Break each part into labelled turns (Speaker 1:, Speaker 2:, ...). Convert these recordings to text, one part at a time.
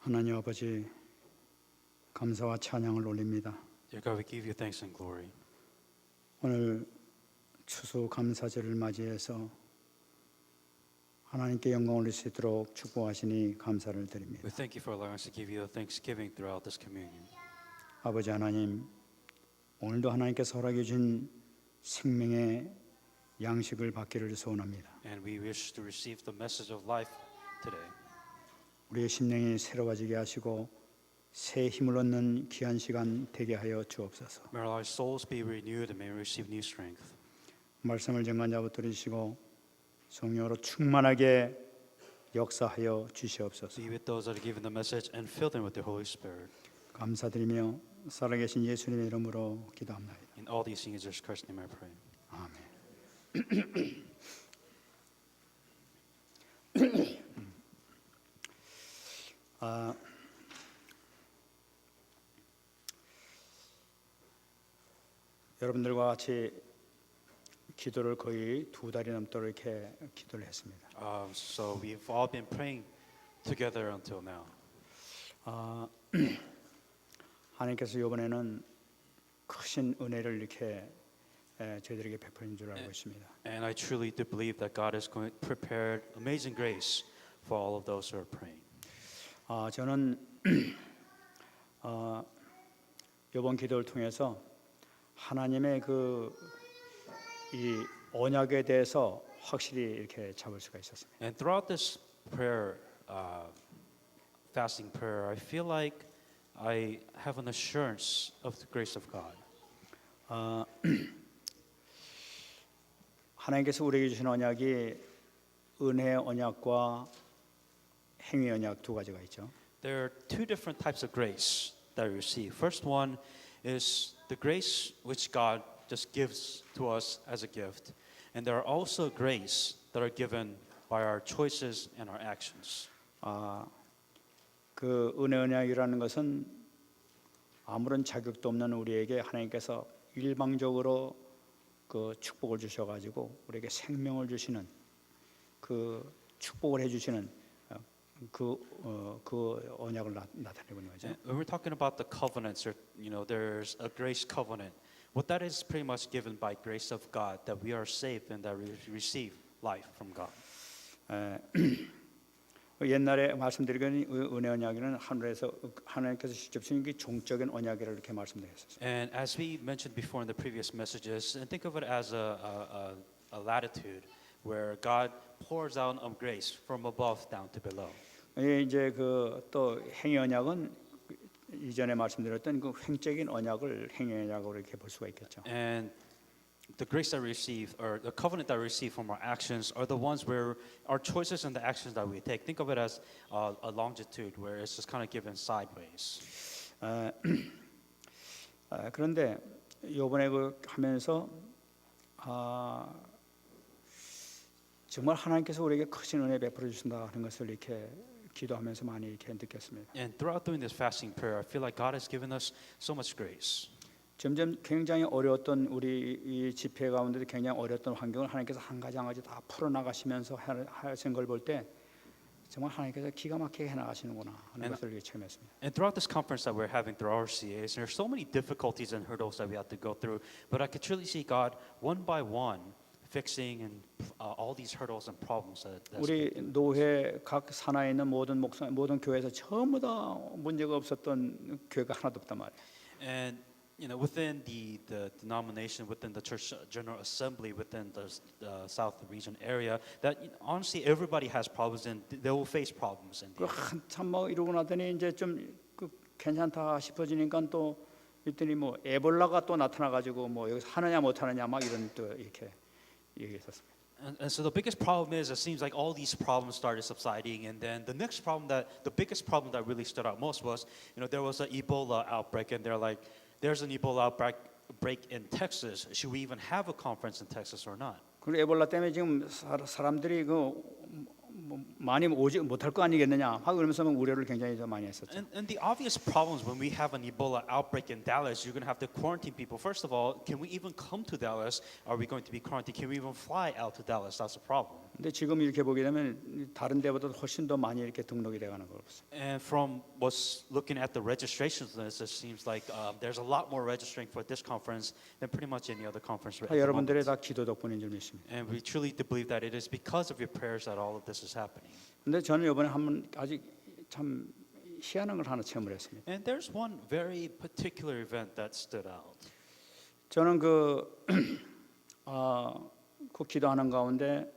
Speaker 1: 하나님 아버지 감사와 찬양을 올립니다.
Speaker 2: Dear God, we give you thanks and glory.
Speaker 1: 오늘 추수 감사절을 맞이해서 하나님께 영광 올릴 수 있도록 축복하시니 감사를 드립니다.
Speaker 2: We thank you for allowing us to give you thanksgiving throughout this communion.
Speaker 1: 아버지 하나님, 오늘도 하나님께서 허락해 주신 생명의 양식을 받기를 소원합니다.
Speaker 2: And we wish to receive the message of life today.
Speaker 1: 우리의 심령이 새로워지게 하시고 새 힘을 얻는 귀한 시간 되게 하여 주옵소서.
Speaker 2: May our souls be renewed and may we receive new strength.
Speaker 1: 말씀을 정관자 붙들으시고 성령으로 충만하게 역사하여 주시옵소서.
Speaker 2: Be with those that are given the message and fill them with the Holy Spirit.
Speaker 1: 감사드리며 살아계신 예수님의 이름으로 기도합니다.
Speaker 2: In all these things, in Jesus Christ's name I pray.
Speaker 1: 아멘. 여러분들과 같이 기도를 거의 2달이 넘도록 이렇게 기도를 했습니다.
Speaker 2: So we've all been praying together until now.
Speaker 1: 하나님께서 이번에는 크신 은혜를 이렇게 저희들에게 베푸는 줄 알고 있습니다.
Speaker 2: And I truly do believe that God has prepared amazing grace for all of those who are praying.
Speaker 1: 저는 이번 기도를 통해서 하나님의 이 언약에 대해서 확실히 이렇게 잡을 수가 있었습니다.
Speaker 2: And throughout this prayer, fasting prayer, I feel like I have an assurance of the grace of God.
Speaker 1: 하나님께서 우리에게 주신 언약이 은혜의 언약과 행위의 언약 두 가지가 있죠.
Speaker 2: There are two different types of grace that we receive. First one is the grace which God just gives to us as a gift. And there are also grace that are given by our choices and our actions.
Speaker 1: 그 은혜 언약이라는 것은 아무런 자격도 없는 우리에게 하나님께서 일방적으로 그 축복을 주셔가지고 우리에게 생명을 주시는 그 축복을 해주시는 그 언약을 나타내고 있는 거죠.
Speaker 2: When we're talking about the covenants, there's a grace covenant. What that is pretty much given by grace of God that we are saved and that we receive life from God.
Speaker 1: 옛날에 말씀드리건 은혜 언약에는 하나님께서 직접 주신 게 종적인 언약이라고 이렇게 말씀드렸었어요.
Speaker 2: And as we mentioned before in the previous messages, and think of it as a latitude where God pours out of grace from above down to below.
Speaker 1: 이제 또 행위 언약은 이전에 말씀드렸던 그 횡적인 언약을 행위 언약으로 이렇게 볼 수가 있겠죠.
Speaker 2: And the grace that we receive, or the covenant that we receive from our actions, are the ones where our choices and the actions that we take. Think of it as a longitude, where it's just kind of given sideways.
Speaker 1: 그런데 이번에 하면서 정말 하나님께서 우리에게 크신 은혜 베풀어 주신다 하는 것을 이렇게 기도하면서 많이 이렇게 느꼈습니다.
Speaker 2: And throughout doing this fasting prayer, I feel like God has given us so much grace.
Speaker 1: 점점 굉장히 어려웠던 우리 이 집회 가운데도 굉장히 어려웠던 환경을 하나님께서 한 가지 한 가지 다 풀어 나가시면서 하신 걸 볼 때 정말 하나님께서 기가 막히게 해 나가시는구나 하는 것을 이렇게 체험했습니다.
Speaker 2: And throughout this conference that we're having through RCAs, there's so many difficulties and hurdles that we have to go through, but I could truly see God one by one fixing and all these hurdles and problems that
Speaker 1: 우리 노회 각 산하에 있는 모든 교회에서 전부 다 문제가 없었던 교회가 하나도 없단 말이에요.
Speaker 2: And within the denomination, within the church general assembly, within the South region area, that honestly everybody has problems and they will face problems.
Speaker 1: 한참 이러고 나더니 이제 좀 괜찮다 싶어지니까 또 이랬더니 에볼라가 또 나타나가지고 여기서 하느냐 못하느냐 막 이런 또 이렇게 얘기했었습니다.
Speaker 2: And so the biggest problem is it seems like all these problems started subsiding, and then the biggest problem that really stood out most was, there was an Ebola outbreak, and they're like, there's an Ebola outbreak in Texas. Should we even have a conference in Texas or not?
Speaker 1: 그리고 에볼라 때문에 지금 사람들이 많이 오지 못할 거 아니겠느냐 하고 그러면서 우려를 굉장히 좀 많이 했었죠.
Speaker 2: And the obvious problems when we have an Ebola outbreak in Dallas, you're going to have to quarantine people. First of all, can we even come to Dallas? Are we going to be quarantined? Can we even fly out to Dallas? That's a problem.
Speaker 1: 근데 지금 이렇게 보게 되면 다른 데보다 훨씬 더 많이 이렇게 등록이 돼가는 걸 봤어요.
Speaker 2: And from what's looking at the registrations list, it seems like there's a lot more registering for this conference than pretty much any other conference. At the
Speaker 1: 여러분들의
Speaker 2: moment.
Speaker 1: 다 기도 덕분인 줄 믿습니다.
Speaker 2: And we truly do believe that it is because of your prayers that all of this is happening.
Speaker 1: 근데 저는 이번에 한번 아직 참 희한한 걸 하나 체험을 했습니다.
Speaker 2: And there's one very particular event that stood out.
Speaker 1: 저는 그 기도하는 가운데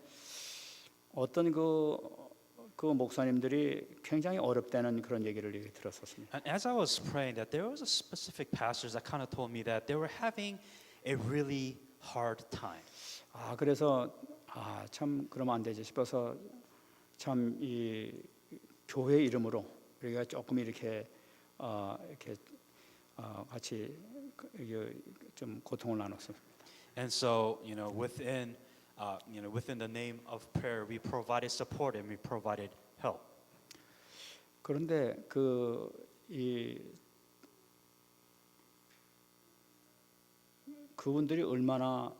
Speaker 1: 어떤 그 목사님들이 굉장히 어렵다는 그런 얘기를 들었었습니다.
Speaker 2: And as I was praying, that there was a specific pastor that kind of told me that they were having a really hard time.
Speaker 1: 그래서 참 그러면 안 되지 싶어서 참 이 교회 이름으로 우리가 조금 이렇게 같이 좀 고통을 나눴습니다.
Speaker 2: And so, within the name of prayer, we provided support and we provided help.
Speaker 1: 그런데 그분들이 얼마나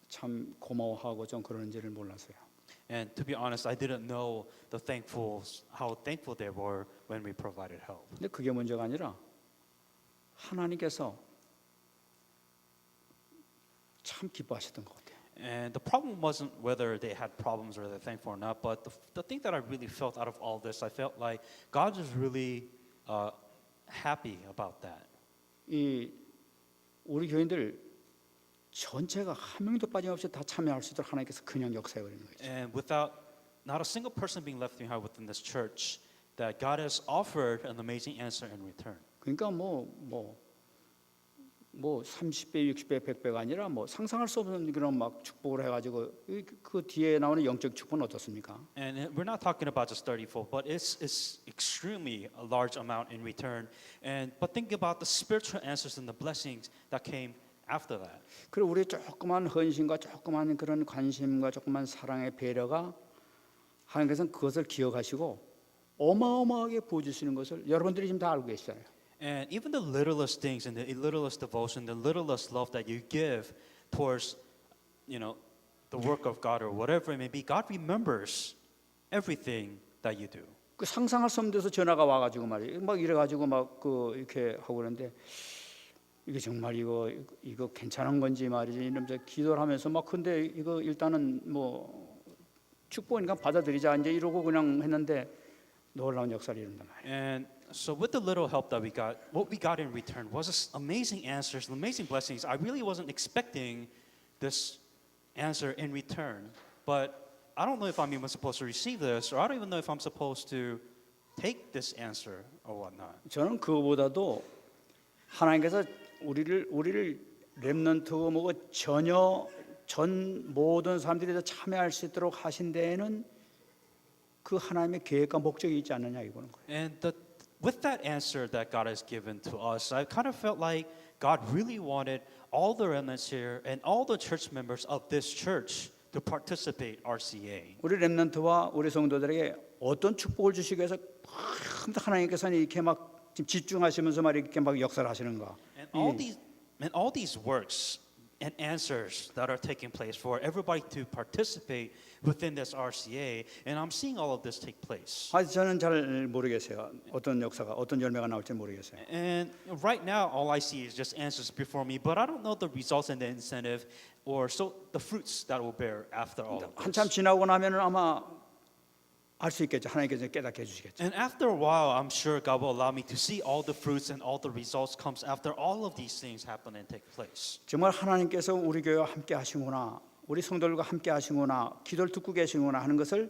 Speaker 1: 참 고마워하고 좀 그러는지를 몰랐어요.
Speaker 2: And to be honest, I didn't know how thankful they were when we provided help.
Speaker 1: 근데 그게 문제가 아니라 하나님께서 참 기뻐하셨던 것 같아요.
Speaker 2: And the problem wasn't whether they had problems or they're thankful or not, but the thing that I really felt out of all this, I felt like God was really happy about that.
Speaker 1: 우리 교인들 전체가 한 명도 빠짐없이 다 참여할 수 있도록 하나님께서 그냥 역사해 버리는 거죠.
Speaker 2: And without not a single person being left behind within this church, that God has offered an amazing answer in return.
Speaker 1: 그러니까 뭐 30배, 60배, 100배가 아니라 뭐 상상할 수 없는 그런 막 축복을 해가지고 그 뒤에 나오는 영적 축복은 어떻습니까?
Speaker 2: And we're not talking about just 30-fold, but it's extremely a large amount in return. But think about the spiritual answers and the blessings that came after that.
Speaker 1: 그리고 우리의 조그만 헌신과 조그만 그런 관심과 조그만 사랑의 배려가 하나님께서는 그것을 기억하시고 어마어마하게 부어주시는 것을 여러분들이 지금 다 알고 계시잖아요.
Speaker 2: And even the littlest things and the littlest devotion, the littlest love that you give towards, the work of God or whatever it may be, God remembers everything that you do.
Speaker 1: 그 상상할 수 없는 데서 전화가 와가지고 말이에요. 막 이래가지고 막 이렇게 하고 그러는데 이게 정말 이거 괜찮은 건지 말이지. 이러면서 기도를 하면서 막 근데 이거 일단은 뭐 축복이니까 받아들이자 이제 이러고 그냥 했는데 놀라운 역사를 이룬단 말이에요.
Speaker 2: And so with the little help that we got, what we got in return was amazing answers and amazing blessings. I really wasn't expecting this answer in return, but I don't know if I'm even supposed to receive this, or I don't even know if I'm supposed to take this answer or whatnot.
Speaker 1: 저는 그거보다도 하나님께서 우리를 렘넌트고 뭐고 전 모든 사람들이 다 참여할 수 있도록 하신 데에는 그 하나님의 계획과 목적이 있지 않느냐 이거는 거예요.
Speaker 2: And with that answer that God has given to us, I kind of felt like God really wanted all the remnants here and all the church members of this church to participate RCA.
Speaker 1: 우리 렘넌트와 우리 성도들에게 어떤 축복을 주시기 위해서 하나님께서는 이렇게 막 지금 집중하시면서 막 이렇게 막 역사를 하시는가?
Speaker 2: And all these works and answers that are taking place for everybody to participate within this RCA, and I'm seeing all of this take place.
Speaker 1: 저는 잘 모르겠어요. 어떤 역사가 어떤 열매가 나올지 모르겠어요.
Speaker 2: And right now, all I see is just answers before me, but I don't know the results and the incentive, or so the fruits that will bear after all of
Speaker 1: 한참
Speaker 2: this.
Speaker 1: 지나고 나면은 아마 알 수 있겠죠. 하나님께서 깨닫게 해주시겠죠.
Speaker 2: And after a while, I'm sure God will allow me to see all the fruits and all the results comes after all of these things happen and take place.
Speaker 1: 정말 하나님께서 우리 교회와 함께 하시구나, 우리 성도들과 함께 하시구나, 기도를 듣고 계시구나 하는 것을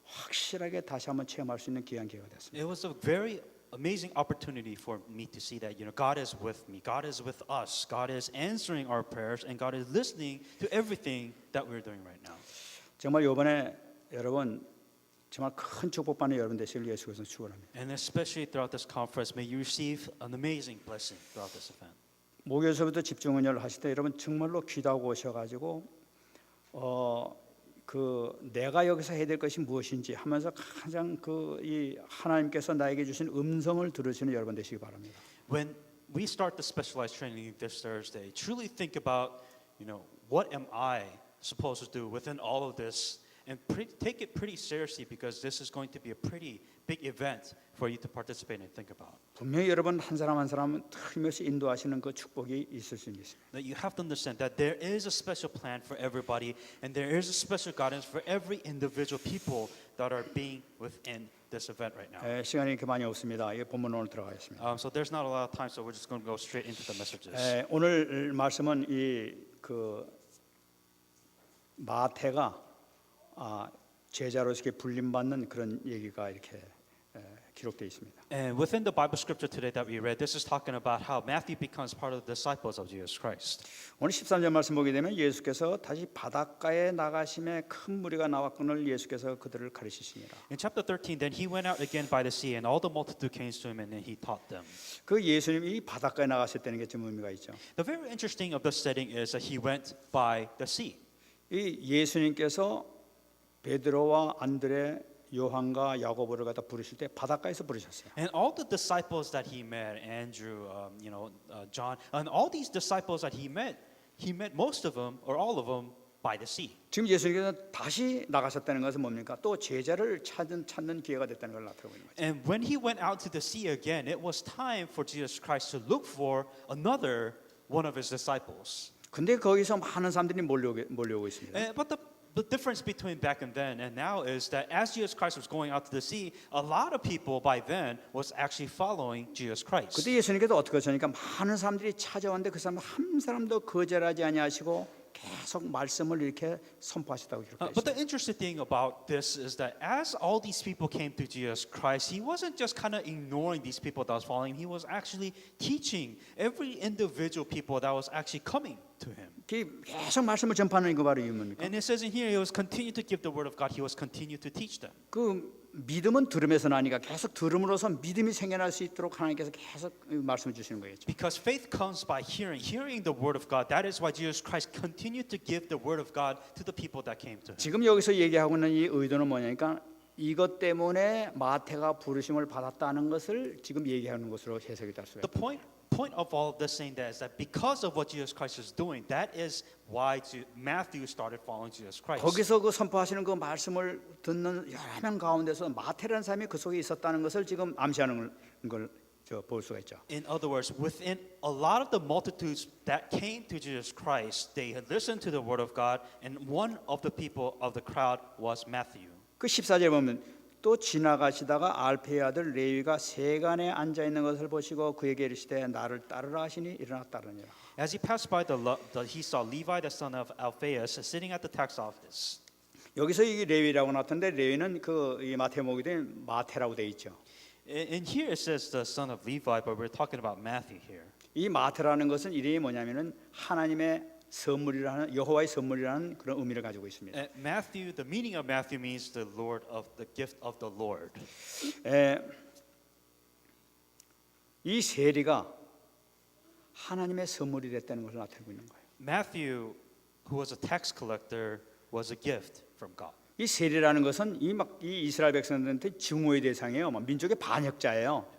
Speaker 1: 확실하게 다시 한번 체험할 수 있는 귀한 기회가 됐습니다.
Speaker 2: It was a very amazing opportunity for me to see that, God is with me, God is with us, God is answering our prayers, and God is listening to everything that we're doing right now.
Speaker 1: 정말 이번에 여러분 정말 큰 축복받는 여러분 되시길 예수 그리스도 축원합니다.
Speaker 2: And especially throughout this conference, may you receive an amazing blessing throughout this event.
Speaker 1: 목요일서부터 집중 은혜를 하실 때 여러분 정말로 기도하고 오셔가지고 그 내가 여기서 해야 될 것이 무엇인지 하면서 가장 그 이 하나님께서 나에게 주신 음성을 들으시는 여러분 되시기 바랍니다.
Speaker 2: When we start the specialized training this Thursday, truly think about, what am I supposed to do within all of this, and take it pretty seriously because this is going to be a pretty big event for you to participate and think about.
Speaker 1: 분명히 여러분 한 사람 한 사람은 틀림없이 인도하시는 그 축복이 있을 수 있습니다.
Speaker 2: That you have to understand that there is a special plan for everybody, and there is a special guidance for every individual people that are being within this event right now.
Speaker 1: 시간이 이렇게 많이 없습니다. 이 본문으로 들어가겠습니다.
Speaker 2: So there's not a lot of time, so we're just going to go straight into the messages.
Speaker 1: 오늘 말씀은 이 그 마태가 제자로서 이렇게 불림받는 그런 얘기가 이렇게 기록되어 있습니다.
Speaker 2: And within the Bible scripture today that we read, this is talking about how Matthew becomes part of the disciples of Jesus Christ.
Speaker 1: 오늘 13절 말씀 보게 되면 예수께서 다시 바닷가에 나가심에 큰 무리가 나왔거늘 예수께서 그들을 가르치시니라.
Speaker 2: In chapter 13, then he went out again by the sea, and all the multitude came to him, and then he taught them.
Speaker 1: 그 예수님이 바닷가에 나갔을 때는 게 좀 의미가 있죠.
Speaker 2: The very interesting of the setting is that he went by the sea.
Speaker 1: 이 예수님께서 베드로와 안드레 요한과 야고보를 갖다 부르실 때 바닷가에서 부르셨어요.
Speaker 2: And all the disciples that he met, Andrew, John, and all these disciples that he met most of them or all of them by the sea.
Speaker 1: 지금 예수님께서 다시 나가셨다는 것은 뭡니까? 또 제자를 찾는 기회가 됐다는 걸 나타내고 있는 거죠.
Speaker 2: And when he went out to the sea again, it was time for Jesus Christ to look for another one of his disciples.
Speaker 1: 근데 거기서 많은 사람들이 몰려오고 있습니다.
Speaker 2: But the difference between back and then and now is that as Jesus Christ was going out to the sea, a lot of people by then was actually following Jesus Christ.
Speaker 1: 그때 예수님께서 어떻게 하셨습니까? 많은 사람들이 찾아왔는데 그 사람 한 사람도 거절하지 아니하시고 계속 말씀을 이렇게 선포하시다고 기록되어
Speaker 2: But the
Speaker 1: 있습니다.
Speaker 2: interesting thing about this is that as all these people came to Jesus Christ, he wasn't just kind of ignoring these people that was following him. He was actually teaching every individual people that was actually coming to him.
Speaker 1: 계속 말씀을 전파하는 거 바로 이유입니까?
Speaker 2: And it says in here, he was continue to give the word of God. He was continue to teach them.
Speaker 1: 그 믿음은 들음에서 나니까 계속 들음으로서 믿음이 생겨날 수 있도록 하나님께서 계속 말씀을 주시는 거겠죠.
Speaker 2: Because faith comes by hearing the word of God. That is why Jesus Christ continued to give the word of God to the people that came to him.
Speaker 1: 지금 여기서 얘기하고 있는 이 의도는 뭐냐니까 이것 때문에 마태가 부르심을 받았다는 것을 지금 얘기하는 것으로 해석이 될 수가
Speaker 2: The
Speaker 1: 있어요.
Speaker 2: point of all of this saying that is that because of what Jesus Christ is doing, that is why Matthew started following Jesus Christ.
Speaker 1: 거기서 그 선포하시는 그 말씀을 듣는 여러 명 가운데서 마태라는 사람이 그 속에 있었다는 것을 지금 암시하는 걸 볼 수가 있죠.
Speaker 2: In other words, within a lot of the multitudes that came to Jesus Christ, they had listened to the word of God, and one of the people of the crowd was Matthew.
Speaker 1: 그 14절 보면 또 지나가시다가 알페의 아들 레위가 세간에 앉아 있는 것을 보시고 그에게 이르시되 나를 따르라 하시니 일어나 따르니라.
Speaker 2: As he passed by, he saw Levi, the son of Alphaeus, sitting at the tax office.
Speaker 1: 여기서 이 레위라고 나왔던데 레위는 그 이 마태복음에 되면 마태라고 돼 있죠.
Speaker 2: In here it says the son of Levi, but we're talking about Matthew here.
Speaker 1: 이 마태라는 것은 이름이 뭐냐면은 하나님의 선물이라는 여호와의 선물이라는 그런 의미를 가지고 있습니다.
Speaker 2: Matthew, the meaning of Matthew means the Lord of the gift of the Lord.
Speaker 1: 이 세리가 하나님의 선물이 됐다는 것을 나타내고 있는 거예요.
Speaker 2: Matthew, who was a tax collector, was a gift from God.
Speaker 1: 이 세리라는 것은 이 이스라엘 백성들한테 증오의 대상이에요. 민족의 반역자예요.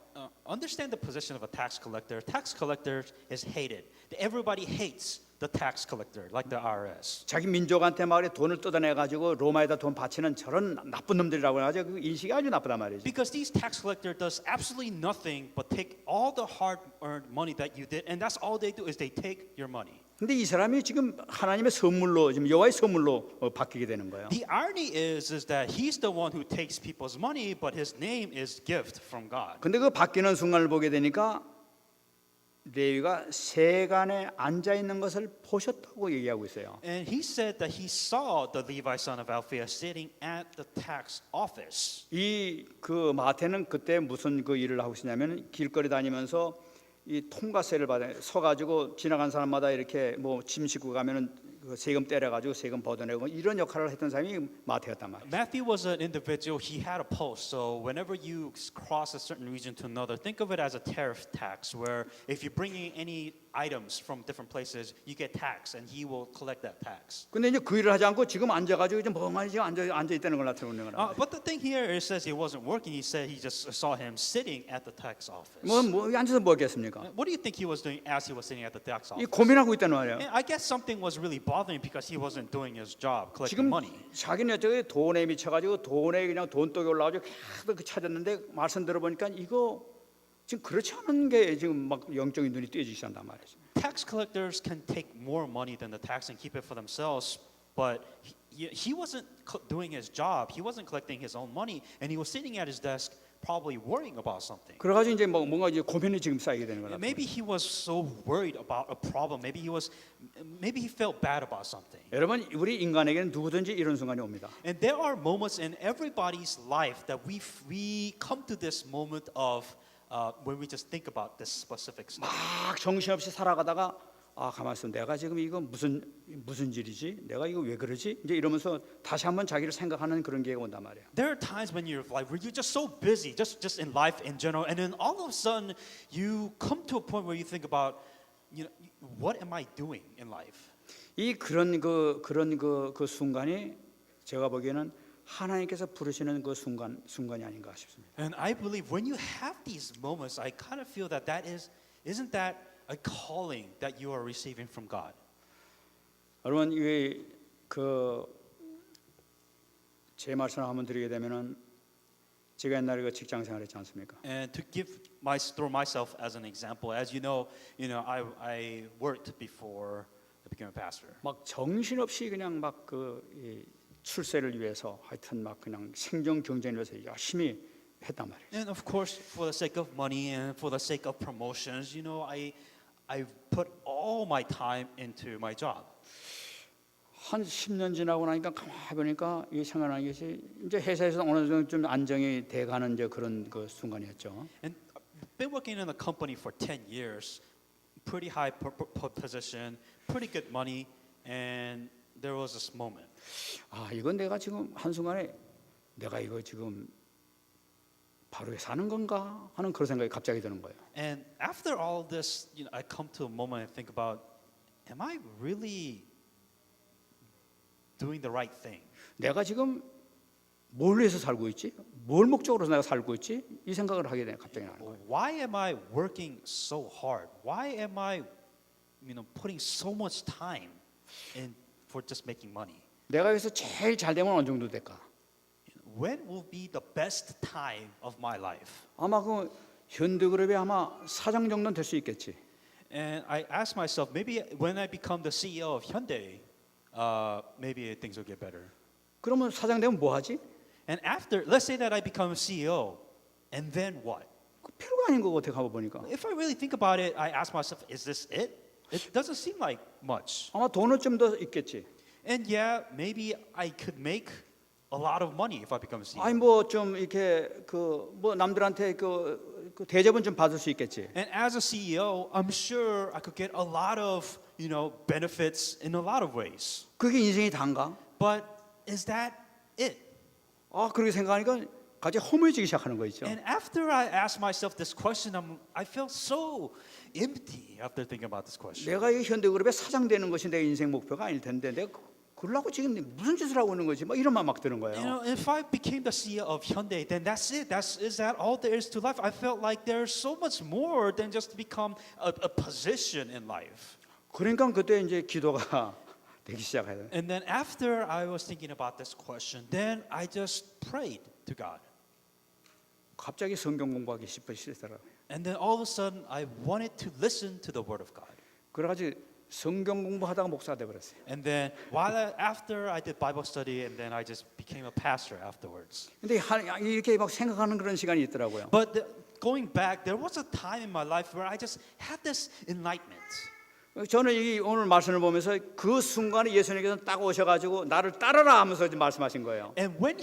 Speaker 2: Understand the position of a tax collector. Tax collector is hated. Everybody hates the tax collector, like the IRS.
Speaker 1: 자기 민족한테 마을에 돈을 뜯어내 가지고 로마에다 돈 바치는 저런 나쁜 놈들이라고 하죠. 그 인식이 아주 나쁘단 말이죠.
Speaker 2: Because these tax collector does absolutely nothing but take all the hard-earned money that you did, and that's all they do is they take your money.
Speaker 1: 근데 이 사람이 지금 하나님의 선물로 지금 여호와의 선물로 바뀌게 되는 거예요.
Speaker 2: The irony is that he's the one who takes people's money, but his name is gift from God.
Speaker 1: 근데 그 바뀌는 순간을 보게 되니까 레위가 세간에 앉아 있는 것을 보셨다고 얘기하고 있어요.
Speaker 2: And he said that he saw the Levi son of Alphaeus sitting at the tax office.
Speaker 1: 이 그 마태는 그때 무슨 그 일을 하고 있었냐면 길거리 다니면서 이 통과세를 받아 서 가지고 지나간 사람마다 이렇게 뭐 짐 싣고 가면은 그 세금 때려가지고 세금 벗어내고 이런 역할을 했던 사람이 마태였단 말이에요.
Speaker 2: Matthew was an individual, he had a post. So whenever you cross a certain region to another, think of it as a tariff tax, where if you're bringing any items from different places, you get taxed, and he will collect that tax.
Speaker 1: 근데 이제 그 일을 하지 않고 지금 앉아가지고 이제 멍하니 지금 앉아 있다는 걸 나타내는 거라.
Speaker 2: But the thing here, it says he wasn't working. He said he just saw him sitting at the tax office.
Speaker 1: 뭐 앉아서 뭐 했겠습니까?
Speaker 2: What do you think he was doing as he was sitting at the tax
Speaker 1: 이
Speaker 2: office?
Speaker 1: 고민하고 있다는 말이에요.
Speaker 2: And I guess something was really bothering because he wasn't doing his job, collecting
Speaker 1: 지금
Speaker 2: money.
Speaker 1: 자기는 저기 돈에 미쳐가지고 돈에 그냥 돈독이 올라가지고 계속 그 찾았는데 말씀 들어보니까 이거 지금 그렇지 않은 게 지금 막 영적인 눈이 띄어지기 시작한단 말이죠.
Speaker 2: Tax collectors can take more money than the tax and keep it for themselves, but he wasn't doing his job. He wasn't collecting his own money, and he was sitting at his desk probably worrying about something.
Speaker 1: 그래가지고 이제 뭔가 이제 고민이 지금 쌓이게 되는 거라.
Speaker 2: Maybe he was so worried about a problem. Maybe he felt bad about something.
Speaker 1: 여러분 우리 인간에게는 누구든지 이런 순간이 옵니다.
Speaker 2: And there are moments in everybody's life that we come to this moment of when we just think about this specific stuff.
Speaker 1: 막 정신없이 살아가다가 아 가만 있어 내가 지금 이거 무슨 일이지? 내가 이거 왜 그러지? 이제 이러면서 다시 한번 자기를 생각하는 그런 기회가 온단 말이에요.
Speaker 2: There are times when you're like where you're just so busy, just in life in general, and then all of a sudden you come to a point where you think about, what am I doing in life?
Speaker 1: 이 그런 그 순간이 제가 보기에는 하나님께서 부르시는 그 순간이 아닌가 싶습니다.
Speaker 2: And I believe when you have these moments, I kind of feel that isn't that a calling that you are receiving from God.
Speaker 1: 여러분 제 말씀을 한번 드리게 되면은 제가 옛날에 그 직장 생활했지 않습니까?
Speaker 2: And to throw myself as an example, as you know, I worked before I became a pastor.
Speaker 1: 막 정신없이 그냥 막 출세를 위해서 하여튼 막 그냥 생존 경쟁을 위해서 열심히 했단 말이에요.
Speaker 2: And of course, for the sake of money and for the sake of promotions, I put all my time into my job.
Speaker 1: 한 10년 지나고 나니까 가만히 보니까 이 생각나는 것이 이제 회사에서 어느 정도 좀 안정이 돼가는 이제 그런 그 순간이었죠.
Speaker 2: And I've been working in a company for 10 years, pretty high position, pretty good money, and there was this moment.
Speaker 1: 아 이건 내가 지금 한 순간에 내가 이거 지금 바로 사는 건가 하는 그런 생각이 갑자기 드는 거예요.
Speaker 2: And after all this, I come to a moment and think about, am I really doing the right thing?
Speaker 1: 내가 지금 뭘 위해서 살고 있지? 뭘 목적으로 내가 살고 있지? 이 생각을 하게 돼 갑자기 나는 거예요.
Speaker 2: Why am I working so hard? Why am I, putting so much time in for just making money?
Speaker 1: 내가 여기서 제일 잘 되면 어느 정도 될까?
Speaker 2: When will be the best time of my life?
Speaker 1: 아마 그 현대그룹에 아마 사장 정도는 될 수 있겠지.
Speaker 2: And I ask myself, maybe when I become the CEO of Hyundai, maybe things will get better.
Speaker 1: 그러면 사장 되면 뭐 하지?
Speaker 2: And after, let's say that I become a CEO, and then what?
Speaker 1: 그 필요가 아닌 거 같아 가봐 보니까.
Speaker 2: If I really think about it, I ask myself, is this it? It doesn't seem like much.
Speaker 1: 아마 돈은 좀 더 있겠지.
Speaker 2: And yeah, maybe I could make a lot of money if I become a CEO.
Speaker 1: 아니 뭐 좀 이렇게 뭐 남들한테 그 대접은 좀 받을 수 있겠지.
Speaker 2: And as a CEO, I'm sure I could get a lot of, benefits in a lot of ways.
Speaker 1: 그게 인생이 단가?
Speaker 2: But is that it?
Speaker 1: 아 그렇게 생각하니까 갑자기 허무해지기 시작하는 거 있죠.
Speaker 2: And after I ask myself this question, I felt so empty after thinking about this question.
Speaker 1: 내가 이 현대그룹의 사장 되는 것이 내 인생 목표가 아닐 텐데 내가 그러려고 지금 무슨 짓을 하고 있는 거지? 막 이런 맘 막 드는 거예요.
Speaker 2: If I became the CEO of Hyundai, then that's it. Is that all there is to life? I felt like there's so much more than just to become a position in life.
Speaker 1: 그러니까 그때 이제 기도가 되기 시작해요.
Speaker 2: And then after I was thinking about this question, then I just prayed to God.
Speaker 1: 갑자기 성경 공부하기 싶으시더라고요.
Speaker 2: And then all of a sudden, I wanted to listen to the Word of God.
Speaker 1: 그래가지고 성경 공부하다가 목사가 돼 버렸어요.
Speaker 2: And then after I did Bible study, and then I just became a pastor afterwards.
Speaker 1: 근데 이렇게 막 생각하는 그런 시간이 있더라고요.
Speaker 2: But going back, there was a time in my life where I just had this enlightenment.
Speaker 1: 저는 이 오늘 말씀을 보면서 그 순간에 예수님께서 딱 오셔가지고 나를 따르라 하면서 말씀하신 거예요.
Speaker 2: And when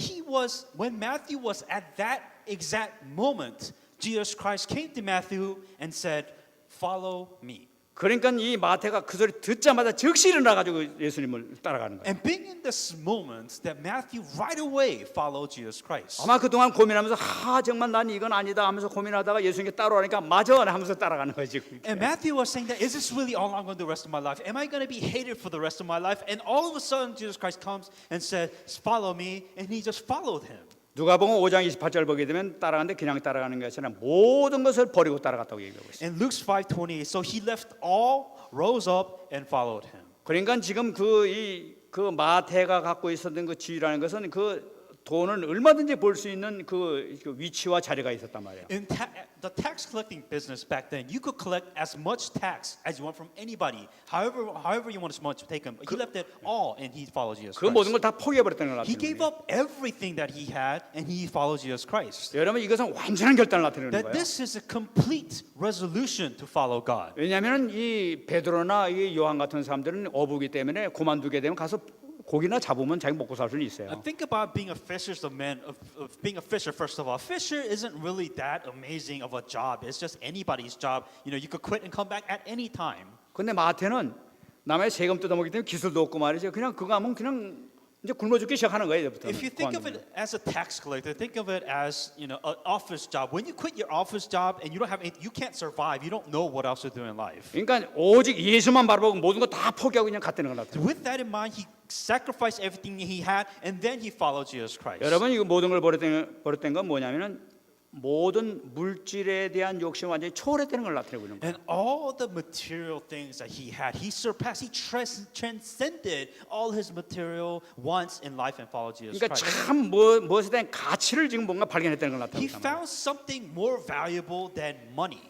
Speaker 2: Matthew was at that exact moment, Jesus Christ came to Matthew and said, "Follow me."
Speaker 1: 그러니까 이 마태가 그 소리 듣자마자 즉시 일어나 가지고 예수님을 따라가는 거예요.
Speaker 2: And being in this moment that Matthew right away followed Jesus Christ.
Speaker 1: 아마 그동안 고민하면서 정말 난 이건 아니다 하면서 고민하다가 예수님께 따라오니까 맞아 하면서 따라가는 거지.
Speaker 2: And Matthew was saying that, is this really all I'm going to do the rest of my life? Am I going to be hated for the rest of my life? And all of a sudden Jesus Christ comes and said, follow me. And he just followed him.
Speaker 1: 누가복음 5장 28절 보게 되면 따라가는데 그냥 따라가는 것이 아니라 모든 것을 버리고 따라갔다고 얘기하고 있어요.
Speaker 2: In Luke 5:28, so he left all, rose up, and followed him.
Speaker 1: 그러니까 지금 그 마태가 갖고 있었던 그 지위라는 것은 그 돈을 얼마든지 벌 수 있는 그 위치와 자리가 있었단 말이에요.
Speaker 2: In the tax collecting business back then, you could collect as much tax as you want from anybody, however you want to take them. He left it all, and he followed Jesus
Speaker 1: 그 모든
Speaker 2: Christ.
Speaker 1: 걸 다 포기해버렸다는 걸
Speaker 2: He gave
Speaker 1: 나타내는 거예요.
Speaker 2: up everything that he had, and he followed Jesus Christ.
Speaker 1: 여러분 이것은 완전한 결단을 나타내는
Speaker 2: That
Speaker 1: 거예요.
Speaker 2: this is a complete resolution to follow God.
Speaker 1: 왜냐하면 이 베드로나 이 요한 같은 사람들은 어부기 때문에 그만두게 되면 가서 고기나 잡으면 자기 먹고 살 수는 있어요.
Speaker 2: Think about being a fisher. Of being a fisher. First of all, fisher isn't really that amazing of a job. It's just anybody's job. You know, you could quit and come back at any time.
Speaker 1: 근데 마태는 남의 세금 뜯어먹기 때문에 기술도 없고 말이죠. 그냥 그거 하면 그냥 이제 굶어 죽기 시작하는 거예요. 이제부터.
Speaker 2: If you think of it as a tax collector, think of it as an office job. When you quit your office job and you don't have anything, you can't survive. You don't know what else to do in life.
Speaker 1: 그러니까 오직 예수만 바라보고 모든 거 다 포기하고 그냥 갔다는 걸 나타내요.
Speaker 2: With that in mind, he sacrificed everything he had, and then he followed Jesus Christ.
Speaker 1: 여러분 이거 모든 걸 버렸던 건 뭐냐면은 모든 물질에 대한 욕심 완전히 초월했다는 걸 나타내고 있는 거예요.
Speaker 2: And all the material things that he had, he surpassed, he transcended all his material wants in life and followed Jesus
Speaker 1: 그러니까
Speaker 2: Christ.
Speaker 1: 참 무엇에 대한 가치를 지금 뭔가 발견했다는 걸
Speaker 2: He
Speaker 1: 나타내는 거예요.
Speaker 2: found something more valuable than money.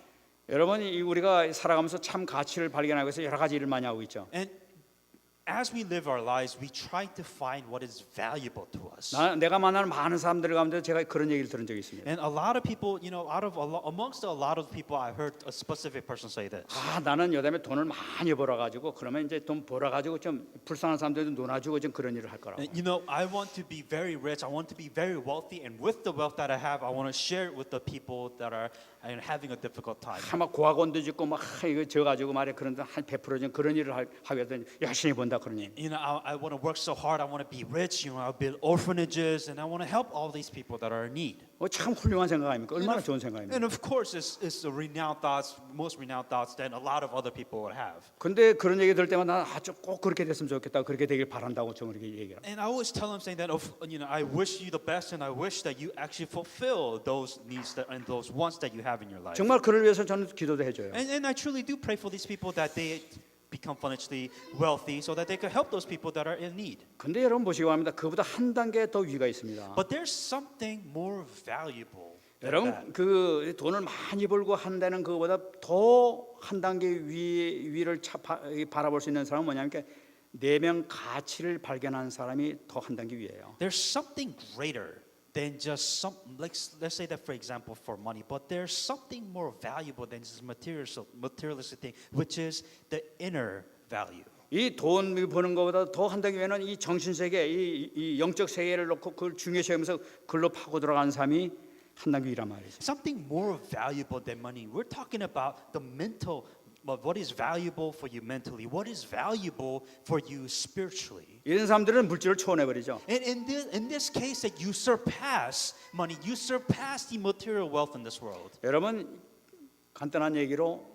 Speaker 1: 여러분 우리가 살아가면서 참 가치를 발견하기 위해서 여러 가지 일을 많이 하고 있죠.
Speaker 2: And as we live our lives, we try to find what is valuable to us.
Speaker 1: 내가 만나는 많은 사람들 가운데 제가 그런 얘기를 들은 적이 있습니다.
Speaker 2: And a lot of people, you know, amongst a lot of people, I heard a specific person say this.
Speaker 1: 나는 요즘에 돈을 많이 벌어가지고 그러면 이제 돈 벌어가지고 좀 불쌍한 사람들도 놀아주고 좀 그런 일을 할 거라고.
Speaker 2: You know, I want to be very rich. I want to be very wealthy, and with the wealth that I have, I want to share it with the people that are having a difficult time.
Speaker 1: 막 고학원도 짓고 막 이거 져가지고 말이야 그런 한 100% 좀 그런 일을 하기 위해서 열심히 번다 그러니.
Speaker 2: You know, I want to work so hard. I want to be rich. You know, I'll build orphanages, and I want to help all these people that are in need.
Speaker 1: 참 훌륭한 생각 아닙니까? 얼마나 좋은 생각입니까?
Speaker 2: And of course, it's the renowned thoughts, most renowned thoughts that a lot of other people would have.
Speaker 1: 근데 그런 얘기 들을 때마다 꼭 그렇게 됐으면 좋겠다, 그렇게 되길 바란다고 좀 이렇게 얘기해요.
Speaker 2: And I always tell them saying that, you know, I wish you the best, and I wish that you actually fulfill those needs and those wants that you have in your life.
Speaker 1: 정말 그를 위해서 저는 기도도 해줘요.
Speaker 2: And I truly do pray for these people that they become financially wealthy, so that they could help those people that are in need.
Speaker 1: 근데 여러분 보시기 바랍니다. 그보다 한 단계 더 위가 있습니다.
Speaker 2: But there's something more valuable.
Speaker 1: 여러분 그 돈을 많이 벌고 한다는 그거보다 더 한 단계 위를 바라볼 수 있는 사람은 뭐냐면 내면 가치를 발견한 사람이 더 한 단계 위에요.
Speaker 2: There's something greater than just some. Let's say that for example for money, but there's something more valuable than just materialistic thing, which is the inner value.
Speaker 1: 이 돈 버는 것보다 더 한 단계 위에는 이 정신 세계, 이 영적 세계를 놓고 그걸 중요시하면서 글로 파고 들어간 사람이 한 단계 위란 말이죠.
Speaker 2: Something more valuable than money. We're talking about the mental. But what is valuable for you mentally? What is valuable for you spiritually?
Speaker 1: 이런 사람들은 물질을 초월해 버리죠.
Speaker 2: And in this case, that you surpass money, you surpass the material wealth in this world.
Speaker 1: 여러분 간단한 얘기로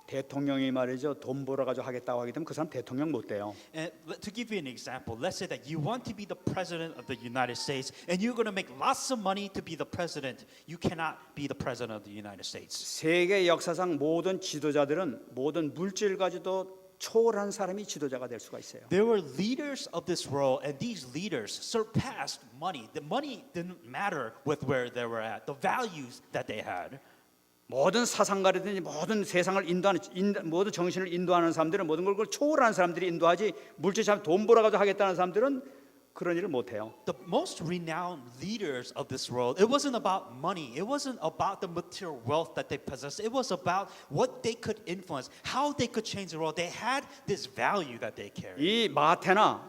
Speaker 1: 대통령이 말이죠 돈 벌어가지고 하겠다고 하기 때문에 그 사람 대통령 못 돼요.
Speaker 2: And to give you an example, let's say that you want to be the president of the United States, and you're going to make lots of money to be the president. You cannot be the president of the United States.
Speaker 1: 세계 역사상 모든 지도자들은 모든 물질 가지도 초월한 사람이 지도자가 될 수가 있어요.
Speaker 2: There were leaders of this world, and these leaders surpassed money. The money didn't matter with where they were at, the values that they had.
Speaker 1: 모든 사상가라든지 모든 세상을 모든 정신을 인도하는 사람들은 모든 걸 초월하는 사람들이 인도하지 물질 참 돈 벌어가지고 하겠다는 사람들은 그런 일을 못 해요.
Speaker 2: The most renowned leaders of this world, it wasn't about money. It wasn't about the material wealth that they possessed. It was about what they could influence, how they could change the world. They had this value that they carried.
Speaker 1: 이 마태나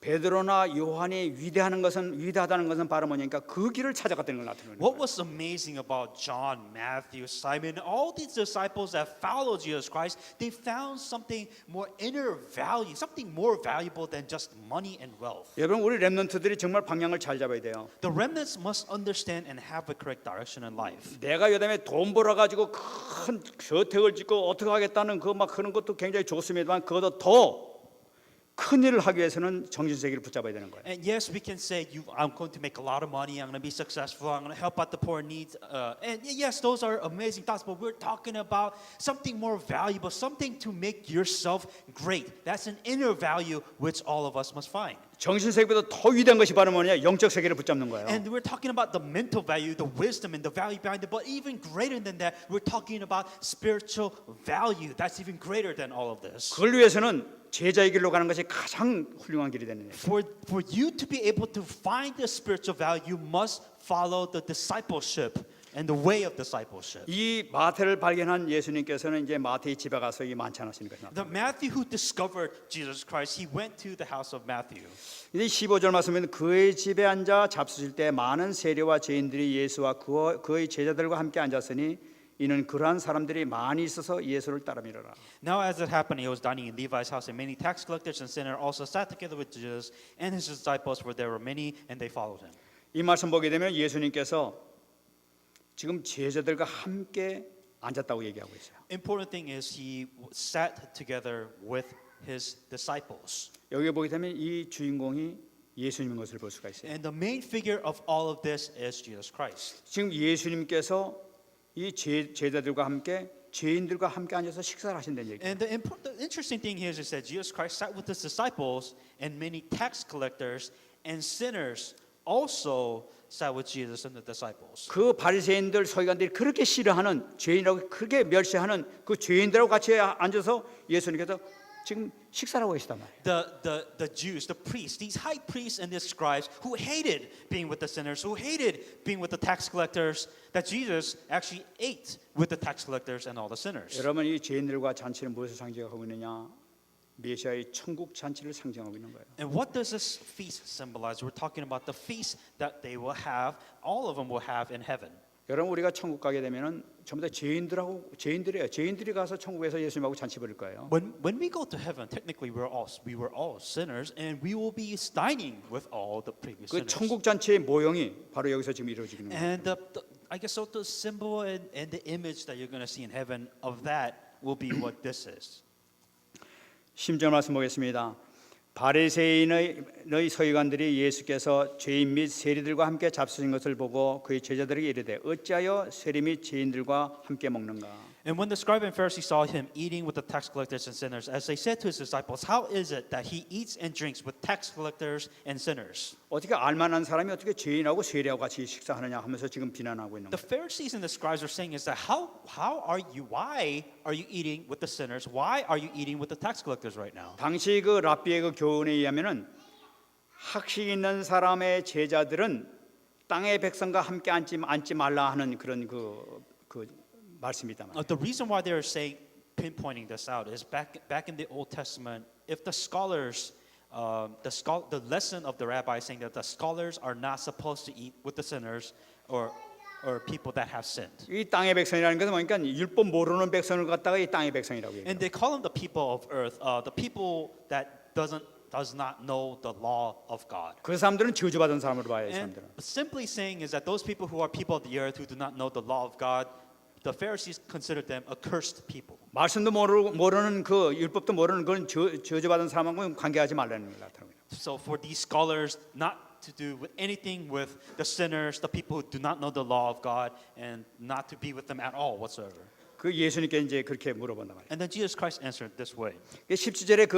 Speaker 1: 베드로나 요한이 위대하다는 것은 바로 뭐냐니까 그 길을 찾아갔다는 걸 나타내는
Speaker 2: What
Speaker 1: 거예요.
Speaker 2: was amazing about John, Matthew, Simon, all these disciples that followed Jesus Christ, they found something more inner value, something more valuable than just money and wealth.
Speaker 1: 여러분 우리 렘넌트들이 정말 방향을 잘 잡아야 돼요.
Speaker 2: The remnants must understand and have a correct direction in life.
Speaker 1: 내가 요즘에 돈 벌어가지고 큰 저택을 짓고 어떻게 하겠다는 그 막 그런 것도 굉장히 좋습니다만 그것도 더 큰 일을 하기 위해서는 정신세계를 붙잡아야 되는 거예요.
Speaker 2: And yes, we can say, I'm going to make a lot of money, I'm going to be successful, I'm going to help out the poor needs. And yes, those are amazing thoughts, but we're talking about something more valuable, something to make yourself great. That's an inner value which all of us must find.
Speaker 1: 정신세계보다 더 위대한 것이 바로 뭐냐? 영적 세계를 붙잡는 거예요.
Speaker 2: And we're talking about the mental value, the wisdom, and the value behind it. But even greater than that, we're talking about spiritual value. That's even greater than all of this.
Speaker 1: 그걸 위해서는 제자의 길로 가는 것이 가장 훌륭한 길이 되는 거예요.
Speaker 2: For you to be able to find the spiritual value, you must follow the discipleship and the way of discipleship.
Speaker 1: 이 마태를 발견한 예수님께서는 이제 마태의 집에 가서 이 만찬하시는 거예요.
Speaker 2: The Matthew who discovered Jesus Christ, he went to the house of Matthew.
Speaker 1: 이제 15절 말씀에는 그의 집에 앉아 잡수실 때 많은 세리와 죄인들이 예수와 그의 제자들과 함께 앉았으니 이는 그러한 사람들이 많이 있어서 예수를 따르미러라.
Speaker 2: Now as it happened, he was dining in Levi's house, and many tax collectors and sinners also sat together with Jesus and his disciples, for there were many, and they followed him.
Speaker 1: 이 말씀 보게 되면 예수님께서 지금 제자들과 함께 앉았다고 얘기하고 있어요.
Speaker 2: Important thing is he sat together with his disciples.
Speaker 1: 여기 보게 되면 이 주인공이 예수님인 것을 볼 수가 있어요.
Speaker 2: And the main figure of all of this is Jesus Christ.
Speaker 1: 지금 예수님께서 이 제자들과 함께 죄인들과 함께 앉아서 식사를 하신다는 얘기예요.
Speaker 2: And the interesting thing here is that Jesus Christ sat with his disciples, and many tax collectors and sinners also sat with Jesus and the disciples.
Speaker 1: 그 바리새인들 서기관들이 그렇게 싫어하는 죄인이라고 그렇게 멸시하는 그 죄인들하고 같이 앉아서 예수님께서 지금 식사를 하고 계시단 말이에요.
Speaker 2: The Jews, the priests, these high priests and the scribes who hated being with the sinners, who hated being with the tax collectors, that Jesus actually ate with the tax collectors and all the sinners.
Speaker 1: 여러분 이 죄인들과 잔치는 무엇을 상징하고 있느냐? 메시아의 천국 잔치를 상징하고 있는 거예요.
Speaker 2: And what does this feast symbolize? We're talking about the feast that they will have, all of them will have in heaven.
Speaker 1: 여러분 우리가 천국 가게 되면은 전부 다 죄인들이에요. 죄인들이 가서 천국에서 예수님하고 잔치 벌일 거예요.
Speaker 2: When we go to heaven, technically we were all sinners, and we will be dining with all the previous
Speaker 1: 그
Speaker 2: sinners.
Speaker 1: 천국 잔치의 모형이 바로 여기서 지금 이루어지는 거예요.
Speaker 2: And I guess so the symbol and the image that you're going to see in heaven of that will be what this is.
Speaker 1: 10절 말씀 보겠습니다. 바리새인의 서기관들이 예수께서 죄인 및 세리들과 함께 잡수신 것을 보고 그의 제자들에게 이르되 어찌하여 세리 및 죄인들과 함께 먹는가?
Speaker 2: And when the scribe and Pharisee saw him eating with the tax collectors and sinners, as they said to his disciples, "How is it that he eats and drinks with tax collectors and sinners?"
Speaker 1: 어떻게 알만한 사람이 어떻게 죄인하고 세리하고 같이 식사하느냐 하면서 지금 비난하고 있는
Speaker 2: The
Speaker 1: 거예요.
Speaker 2: Pharisees and the scribes are saying is that why are you eating with the sinners? Why are you eating with the tax collectors right now?
Speaker 1: 당시 그 랍비의 그 교훈에 의하면은 학식 있는 사람의 제자들은 땅의 백성과 함께 앉지 말라 하는 그런 그 말씀이다 말이에요.
Speaker 2: The reason why they're saying pinpointing this out is back in the Old Testament, if the scholars the lesson of the rabbi is saying that the scholars are not supposed to eat with the sinners or people that have sinned.
Speaker 1: 이 땅의 백성이라는 것은 뭐니까 율법 모르는 백성을 갖다가 이 땅의 백성이라고 얘기해요.
Speaker 2: And they call them the people of earth, the people that does not know the law of God.
Speaker 1: 그 사람들은 저주받은 사람으로 봐요. 이
Speaker 2: And
Speaker 1: 사람들은.
Speaker 2: simply saying is that those people who are people of the earth who do not know the law of God, the Pharisees considered them accursed people.
Speaker 1: 말씀도 모르는 그 율법도 모르는 그런 저주받은 사람하고 관계하지 말라는 것 같아요.
Speaker 2: So for these scholars not to do with anything with the sinners, the people who do not know the law of God, and not to be with them at all whatsoever.
Speaker 1: 그 예수님께 이제 그렇게 물어본단 말이에요.
Speaker 2: And then Jesus Christ answered this way.
Speaker 1: 17절에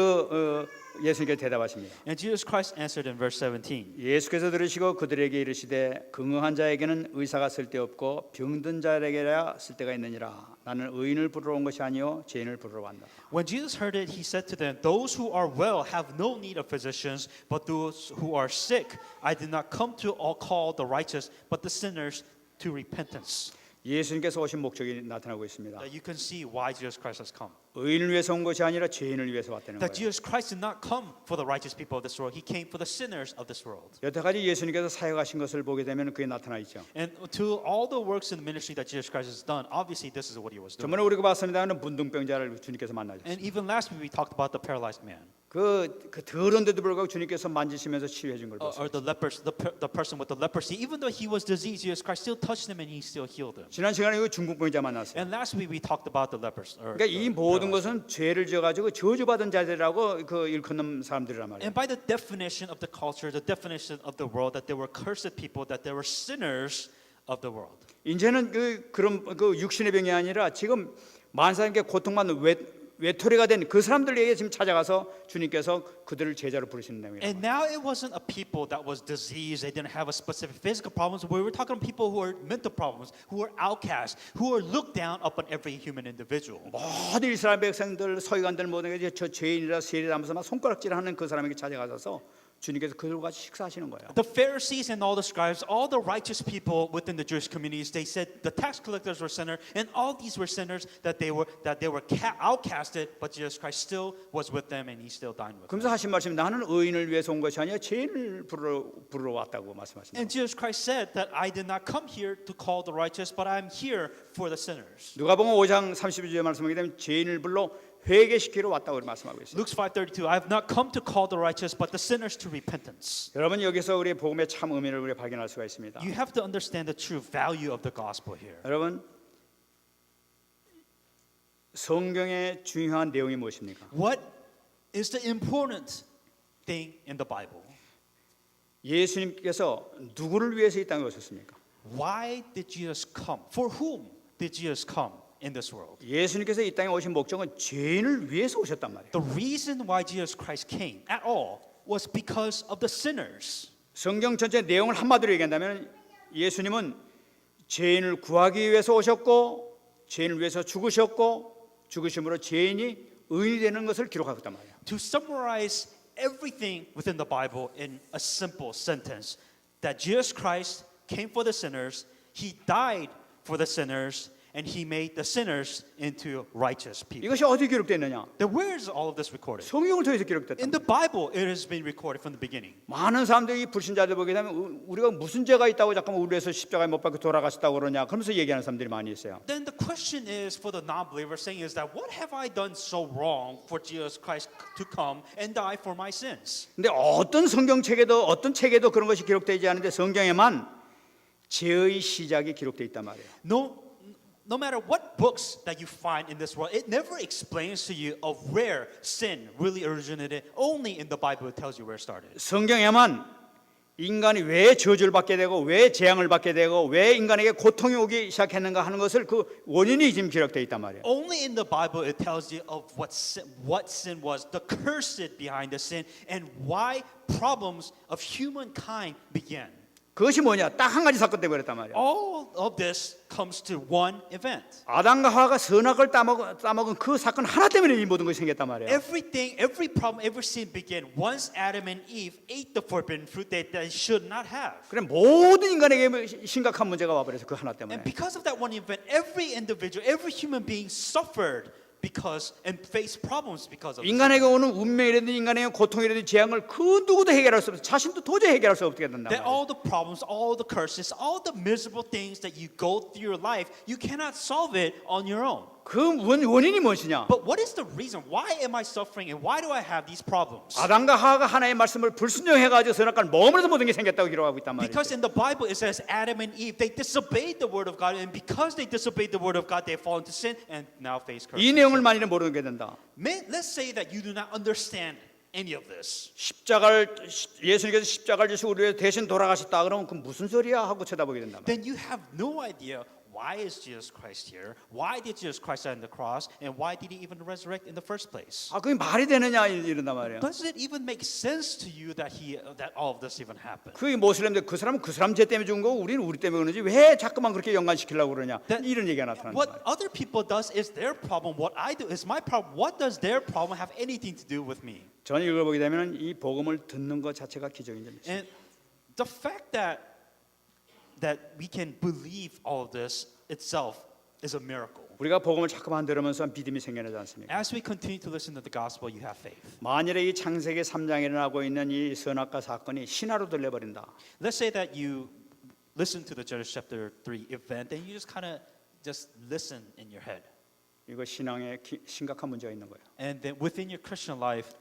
Speaker 1: 예수님께 대답하십니다.
Speaker 2: And Jesus Christ answered in verse 17.
Speaker 1: 예수께서 들으시고 그들에게 이르시되 긍휼한 자에게는 의사가 쓸데없고 병든 자에게야 쓸데가 있느니라. 나는 의인을 부르러 온 것이 아니요 죄인을 부르러 왔다.
Speaker 2: When Jesus heard it, he said to them, "Those who are well have no need of physicians, but those who are sick. I did not come to call the righteous, but the sinners to repentance."
Speaker 1: 예수님께서 오신 목적이 나타나고 있습니다.
Speaker 2: That you can see why Jesus Christ has come.
Speaker 1: 의인을 위해서 온 것이 아니라 죄인을 위해서 왔다는
Speaker 2: That
Speaker 1: 거예요.
Speaker 2: Jesus Christ did not come for the righteous people of this world. He came for the sinners of this world.
Speaker 1: 여태까지 예수님께서 사역하신 것을 보게 되면 그게 나타나 있죠.
Speaker 2: And to all the works in the ministry that Jesus Christ has done, obviously this is what he was doing.
Speaker 1: 저번에 우리가 봤습니다는 문둥병자를 주님께서 만나셨어요.
Speaker 2: And even last week we talked about the paralyzed man,
Speaker 1: 그 더러운데도 불구하고 주님께서 만지시면서 치유해 준 걸
Speaker 2: or
Speaker 1: 봤어요.
Speaker 2: the lepers, the person with the leprosy. Even though he was diseased, Jesus Christ still touched him and he still healed him.
Speaker 1: 지난 시간에 그 중풍병자 만났어요.
Speaker 2: And last week we talked about the lepers.
Speaker 1: 그러니까 이 모든 것은 죄를 지어가지고 저주받은 자들이라고 그 일컫는 사람들이란 말이에요.
Speaker 2: And by the definition of the culture, the definition of the world, that they were cursed people, that they were sinners of the world.
Speaker 1: 이제는 그런 그 육신의 병이 아니라 지금 만사에게 고통받는 외톨이가 된 그 사람들에게 지금 찾아가서 주님께서 그들을 제자로 부르시는 내용이에요.
Speaker 2: And now it wasn't a people that was diseased, they didn't have a specific physical problems. We were talking about people who are mental problems, who are outcasts, who are looked down upon every human individual.
Speaker 1: 모든 이스라엘 백성들, 서기관들 모든 게 저 죄인이라 세리라면서 막 손가락질하는 그 사람에게 찾아가셔서 주님께서 그들과 같이 식사하시는 거예요.
Speaker 2: The Pharisees and all the scribes, all the righteous people within the Jewish communities, they said the tax collectors were sinners, and all these were sinners, that they were outcasted, but Jesus Christ still was with them, and he still dined with them.
Speaker 1: 그러면서 하신 말씀이 나는 의인을 위해서 온 것이 아니라 죄인을 부르러 왔다고 말씀하십니다.
Speaker 2: And Jesus Christ said that I did not come here to call the righteous, but I'm here for the sinners.
Speaker 1: 누가복음 5장 32절에 말씀하게 되면 죄인을 불러 회개시키러 왔다고 말씀하고 있어요.
Speaker 2: Luke 5:32, I have not come to call the righteous, but the sinners to repentance.
Speaker 1: 여러분 여기서 우리의 복음의 참 의미를 우리가 발견할 수가 있습니다.
Speaker 2: You have to understand the true value of the gospel here.
Speaker 1: 여러분 성경의 중요한 내용이 무엇입니까?
Speaker 2: What is the important thing in the Bible?
Speaker 1: 예수님께서 누구를 위해서 이 땅에 오셨습니까?
Speaker 2: Why did Jesus come? For whom did Jesus come in this world?
Speaker 1: 예수님께서 이 땅에 오신 목적은 죄인을 위해서 오셨단 말이에요.
Speaker 2: The reason why Jesus Christ came at all was because of the sinners.
Speaker 1: 성경 전체 내용을 한마디로 얘기한다면 예수님은 죄인을 구하기 위해서 오셨고 죄인을 위해서 죽으셨고 죽으심으로 죄인이 의인이 되는 것을 기록하고 있단 말이에요.
Speaker 2: To summarize everything within the Bible in a simple sentence, that Jesus Christ came for the sinners, he died for the sinners, and he made the sinners into righteous people.
Speaker 1: 이것이 어디 기록되어 있느냐?
Speaker 2: Then where is all of this recorded?
Speaker 1: 성경을 통해서 기록됐다.
Speaker 2: In the Bible, it has been recorded from the beginning.
Speaker 1: 많은 사람들이 불신자들 보게 되면 우리가 무슨 죄가 있다고 잠깐만 우리에서 십자가에 못 박혀 돌아가셨다고 그러냐 그러면서 얘기하는 사람들이 많이 있어요.
Speaker 2: Then the question is for the non-believer saying is that what have I done so wrong for Jesus Christ to come and die for my sins?
Speaker 1: 근데 어떤 성경책에도 어떤 책에도 그런 것이 기록되지 않은데 성경에만 죄의 시작이 기록되어 있단 말이에요.
Speaker 2: No matter what books that you find in this world, it never explains to you of where sin really originated. Only in the Bible it tells you where it started.
Speaker 1: 성경에만 인간이 왜 저주를 받게 되고 왜 재앙을 받게 되고 왜 인간에게 고통이 오기 시작했는가 하는 것을 그 원인이 지금 기록되어 있단 말이에요.
Speaker 2: Only in the Bible it tells you of what sin was, the curse behind the sin, and why problems of humankind began.
Speaker 1: 그것이 뭐냐? 딱 한 가지 사건 때문에 그랬단 말이에요.
Speaker 2: All of this comes to one event.
Speaker 1: 아담과 하와가 선악을 따먹은 그 사건 하나 때문에 이 모든 것이 생겼단 말이에요.
Speaker 2: Everything, every problem, every sin began once Adam and Eve ate the forbidden fruit that they should not have.
Speaker 1: 그래 모든 인간에게 심각한 문제가 와버려서 그 하나 때문에.
Speaker 2: And because of that one event, every individual, every human being suffered because and faced problems because of it.
Speaker 1: 인간에게 오는 운명이라든지 인간에게 고통이라든지 재앙을 그 누구도 해결할 수 없어. 자신도 도저히 해결할 수 없게 된다.
Speaker 2: That all the problems, all the curses, all the miserable things that you go through your life, you cannot solve it on your own.
Speaker 1: 그 원인이 무엇이냐?
Speaker 2: But what is the reason? Why am I suffering and why do I have these problems?
Speaker 1: 아담과 하와가 하나님의 말씀을 불순종해가지고 선악과를 먹으면서 모든 게 생겼다고 기록하고 있단 말이에요.
Speaker 2: Because in the Bible it says Adam and Eve, they disobeyed the word of God, and because they disobeyed the word of God, they fall into sin and now face curse.
Speaker 1: 이 내용을 만일은 모르게 된다.
Speaker 2: Let's say that you do not understand any of this.
Speaker 1: 예수님께서 십자가를 지시고 우리를 대신 돌아가셨다 그러면 그 무슨 소리야 하고 쳐다보게 된단 말이에요.
Speaker 2: Then you have no idea. Why is Jesus Christ here? Why did Jesus Christ die on the cross? And why did he even resurrect in the first place?
Speaker 1: 아 그게 말이 되느냐 이런단 말이에요.
Speaker 2: Does it even make sense to you that all of this even happened?
Speaker 1: 그 모슬렘들 그 사람은 그 사람 죄 때문에 죽은 거고 우리는 우리 때문에 그러지 왜 자꾸만 그렇게 연관시키려고 그러냐 이런 얘기가 나타난다.
Speaker 2: What other people does is their problem. What I do is my problem. What does their problem have anything to do with me?
Speaker 1: 저는 읽어보게 되면 이 복음을 듣는 것 자체가 기적인 점이 있어요.
Speaker 2: And the fact that we can believe all of this, itself is a miracle.
Speaker 1: 우리가 복음을 자꾸만 들으면서 믿음이 생겨나지 않습니까?
Speaker 2: As we continue to listen to the gospel, you have faith.
Speaker 1: 만일에 이 창세기 3장에 일어나고 있는 이 선악과 사건이 신화로 들려버린다.
Speaker 2: Let's say that you listen to the Genesis chapter 3 event and you just kind of just listen in your head.
Speaker 1: 이거 신앙에 심각한 문제가 있는 거예요.
Speaker 2: And then within your Christian life,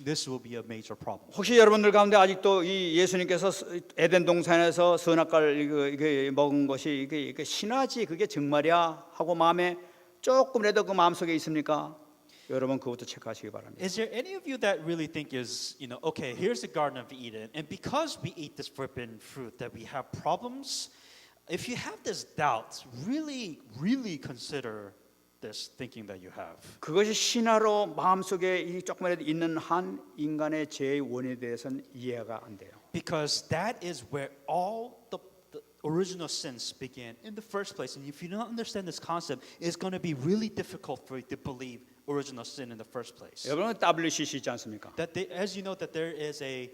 Speaker 2: this will be a major problem.
Speaker 1: 혹시 여러분들 가운데 아직도 이 예수님께서 에덴 동산에서 선악과를 이거 먹은 것이 이게 신화지 그게 정말이야 하고 마음에 조금이라도 그 마음속에 있습니까? 여러분 그것도 체크하시기 바랍니다.
Speaker 2: Is there any of you that really think is, okay, here's the Garden of Eden, and because we eat this forbidden fruit that we have problems? If you have this doubt, really, really consider this thinking that you have.
Speaker 1: 그것이 신화로 마음속에 이 조금이라도 있는 한 인간의 죄의 원인에 대해서는 이해가 안 돼요.
Speaker 2: Because that is where all the original sins began in the first place. And if you don't understand this concept, it's going to be really difficult for you to believe original sin in the first place.
Speaker 1: 여러분 WCC 있지 않습니까?
Speaker 2: As you know, that there is a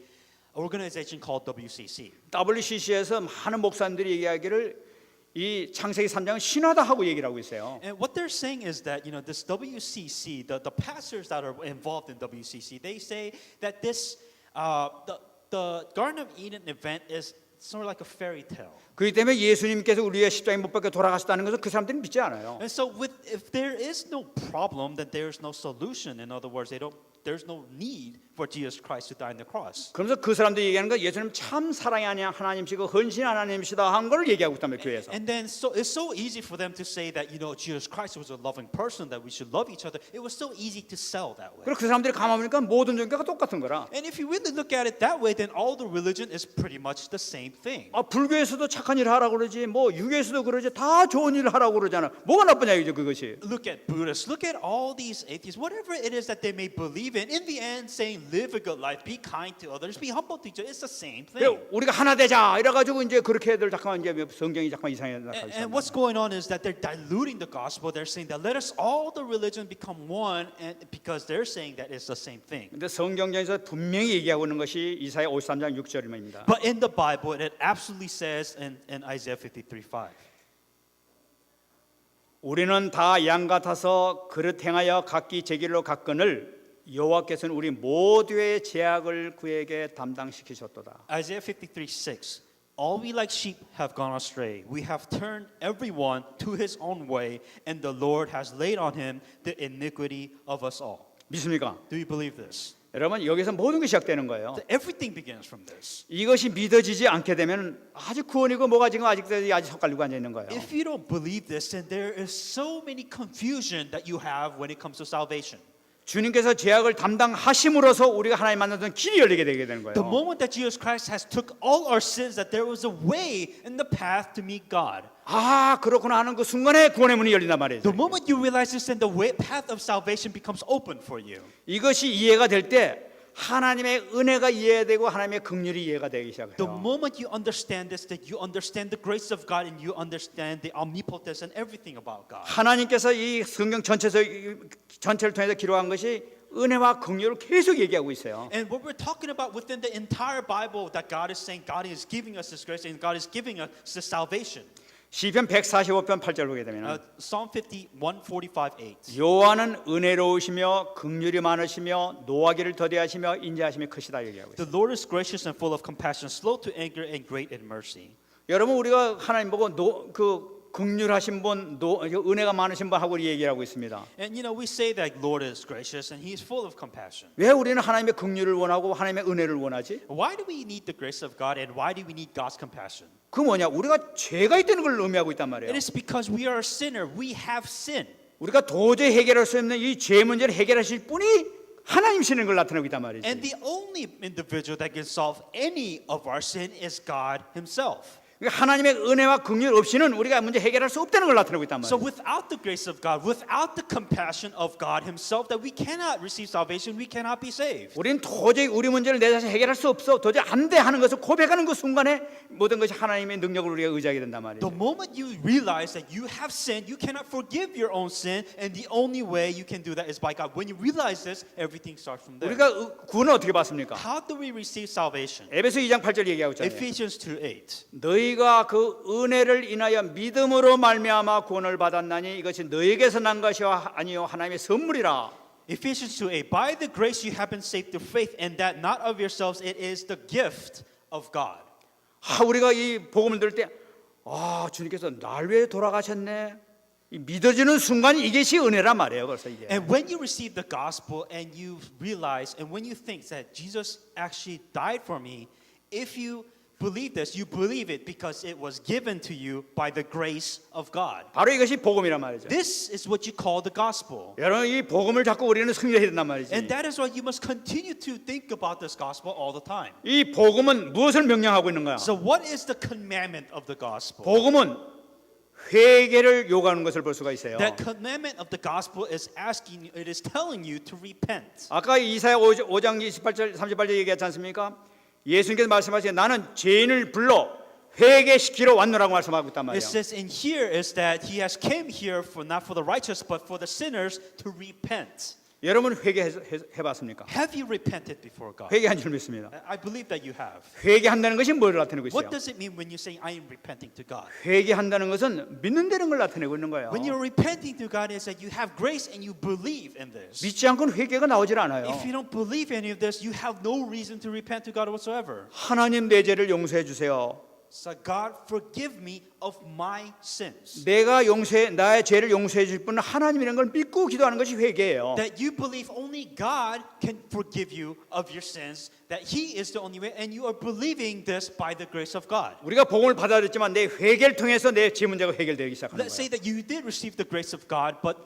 Speaker 2: organization called WCC.
Speaker 1: WCC에서 많은 목사님들이 얘기하기를 이 창세기 3장은 신화다 하고 얘기를 하고 있어요.
Speaker 2: And what they're saying is that this WCC, the pastors that are involved in WCC, they say that this the Garden of Eden event is sort of like a fairy tale.
Speaker 1: 그렇기 때문에 예수님께서 우리의 십자가에 못 박혀 돌아가셨다는 것을 그 사람들이 믿지 않아요.
Speaker 2: And so if there is no problem, then there is no solution. In other words, there's no need for Jesus Christ to die on the cross.
Speaker 1: 그러면서 그 사람들이 얘기하는 건 예수님 참 사랑이 아니야 하나님이시고 헌신 하나님이시다 한 걸 얘기하고 있다며 교회에서.
Speaker 2: And then it's so easy for them to say that Jesus Christ was a loving person, that we should love each other. It was so easy to sell that way.
Speaker 1: 그리고 그 사람들이 가만 보니까 모든 종교가 똑같은 거라.
Speaker 2: And if you really look at it that way, then all the religion is pretty much the same thing.
Speaker 1: 아 불교에서도 착한 일 하라고 그러지, 뭐 유교에서도 그러지, 다 좋은 일 하라고 그러잖아. 뭐가 나쁘냐 이죠 그것이.
Speaker 2: Look at Buddhists, look at all these atheists, whatever it is that they may believe in the end, saying live a good life, be kind to others, be humble to each other. It's the same thing.
Speaker 1: 우리가 하나 되자 이래가지고 이제 그렇게 애들 잠깐만 이제 성경이 잠깐 이상해 나가고
Speaker 2: And what's going on is that they're diluting the gospel. They're saying that let us all the religion become one, and because they're saying that it's the same thing.
Speaker 1: 근데 성경전에서 분명히 얘기하고 있는 것이 이사야 53장 6절입니다.
Speaker 2: But in the Bible, it absolutely says in Isaiah 53:5.
Speaker 1: 우리는 다 양 같아서 그릇 행하여 각기 제 길로 갔거늘 여호와께서는 우리 모두의 죄악을 그에게 담당시키셨도다.
Speaker 2: Isaiah 53:6. All we like sheep have gone astray. We have turned everyone to his own way, and the Lord has laid on him the iniquity of us all.
Speaker 1: 믿습니까?
Speaker 2: Do you believe this?
Speaker 1: 여러분 여기서 모든 게 시작되는 거예요.
Speaker 2: Everything begins from this.
Speaker 1: 이것이 믿어지지 않게 되면 아주 구원이고 뭐가 지금 아직도 아직 헛갈리고 앉아 있는 거예요.
Speaker 2: If you don't believe this, then there is so many confusion that you have when it comes to salvation.
Speaker 1: 주님께서 죄악을 담당하심으로써 우리가 하나님 만나는 길이 열리게 되게 되는
Speaker 2: The
Speaker 1: 거예요.
Speaker 2: moment that Jesus Christ has took all our sins, that there was a way in the path to meet God.
Speaker 1: 아 그렇구나 하는 그 순간에 구원의 문이 열린단 말이에요.
Speaker 2: The moment you realize this, then the way, path of salvation becomes open for you.
Speaker 1: 이것이 이해가 될 때 하나님의 은혜가 이해되고 하나님의 긍휼이 이해가 되기
Speaker 2: The
Speaker 1: 시작해요.
Speaker 2: moment you understand this, that you understand the grace of God and you understand the omnipotence and everything about God.
Speaker 1: 하나님께서 이 성경 전체를 통해서 기록한 것이 은혜와 긍휼을 계속 얘기하고 있어요.
Speaker 2: And what we're talking about within the entire Bible, that God is saying God is giving us this grace and God is giving us this salvation.
Speaker 1: 시편 145편 8절 보게 되면
Speaker 2: Psalm 51:45-8.
Speaker 1: 여호와는 은혜로우시며 긍휼이 많으시며 노하기를 더디하시며 인자하심이 크시다 얘기하고 있어요.
Speaker 2: The Lord is gracious and full of compassion, slow to anger and great in mercy.
Speaker 1: 여러분 우리가 하나님 보고 긍휼하신 분, 은혜가 많으신 분 하고 얘기하고 있습니다.
Speaker 2: And we say that Lord is gracious and He is full of compassion.
Speaker 1: 왜 우리는 하나님의 긍휼을 원하고 하나님의 은혜를 원하지?
Speaker 2: Why do we need the grace of God and why do we need God's compassion?
Speaker 1: 그 뭐냐? 우리가 죄가 있다는 걸 의미하고 있단 말이에요.
Speaker 2: It is because we are a sinner. We have sin.
Speaker 1: 우리가 도저히 해결할 수 없는 이 죄 문제를 해결하실 분이 하나님이시는 걸 나타내고 있단 말이죠.
Speaker 2: And the only individual that can solve any of our sin is God Himself.
Speaker 1: 하나님의 은혜와 긍휼 없이는 우리가 문제 해결할 수 없다는 걸 나타내고 있단
Speaker 2: So
Speaker 1: 말이에요.
Speaker 2: without the grace of God, without the compassion of God Himself, that we cannot receive salvation, we cannot be saved.
Speaker 1: 우리는 도저히 우리 문제를 내 자신 해결할 수 없어, 도저히 안 돼 하는 것을 고백하는 그 순간에 모든 것이 하나님의 능력을 우리가 의지하게 된단 말이에요.
Speaker 2: The moment you realize that you have sinned, you cannot forgive your own sin, and the only way you can do that is by God. When you realize this, everything starts from there.
Speaker 1: 우리가 구원을 어떻게 받습니까?
Speaker 2: How do we receive salvation?
Speaker 1: 에베소 2장 8절 얘기하고 있잖아요.
Speaker 2: Ephesians 2:8.
Speaker 1: 너희 너희가 그 은혜를 인하여 믿음으로 말미암아 구원을 받았나니 이것이 너희에게서 난 것이 아니요 하나님의 선물이라.
Speaker 2: Ephesians 2:8. By the grace you have been saved through faith, and that not of yourselves, it is the gift of God.
Speaker 1: 우리가 이 복음을 들을 때 주님께서 날 위해 돌아가셨네. 이 믿어지는 순간이 이것이 은혜란 말이에요. 벌써 이게.
Speaker 2: And when you receive the gospel and you realize, and when you think that Jesus actually died for me, if you believe this, you believe it because it was given to you by the grace of God.
Speaker 1: 바로 이것이 복음이란 말이죠.
Speaker 2: This is what you call the gospel.
Speaker 1: 여러분 이 복음을 자꾸 우리는 승리해야 된단 말이지.
Speaker 2: And that is why you must continue to think about this gospel all the time.
Speaker 1: 이 복음은 무엇을 명령하고 있는가?
Speaker 2: So what is the commandment of the gospel?
Speaker 1: 복음은 회개를 요구하는 것을 볼 수가 있어요.
Speaker 2: That commandment of the gospel is asking you, it is telling you to repent.
Speaker 1: 아까 이사야 5장 28절 38절 얘기했지 않습니까? 예수님께서 말씀하시기에 나는 죄인을 불러 회개시키러 왔노라고 말씀하고 있단
Speaker 2: It
Speaker 1: 말이에요.
Speaker 2: says in here is that he has came here for not for the righteous but for the sinners to repent.
Speaker 1: 여러분 회개해봤습니까?
Speaker 2: Have you repented before God?
Speaker 1: 회개한 줄 믿습니다.
Speaker 2: I believe that you have.
Speaker 1: 회개한다는 것이 뭘 나타내고 있어요?
Speaker 2: What does it mean when you say I am repenting to God?
Speaker 1: 회개한다는 것은 믿는다는 걸 나타내고 있는 거예요.
Speaker 2: When you're repenting to God, is that you have grace and you believe in this.
Speaker 1: 믿지 않고는 회개가 나오질 않아요.
Speaker 2: If you don't believe any of this, you have no reason to repent to God whatsoever.
Speaker 1: 하나님 내 죄를 용서해 주세요.
Speaker 2: So God, forgive me of my sins.
Speaker 1: 나의 죄를 용서해 줄 분은 하나님이라는 걸 믿고 기도하는 것이 회개예요.
Speaker 2: That you believe only God can forgive you of your sins, that He is the only way, and you are believing this by the grace of God.
Speaker 1: 우리가 복음을 받아들였지만 내 회개를 통해서 내 죄 문제가 해결되기 시작하는
Speaker 2: Let's say
Speaker 1: 거예요.
Speaker 2: that you did receive the grace of God, but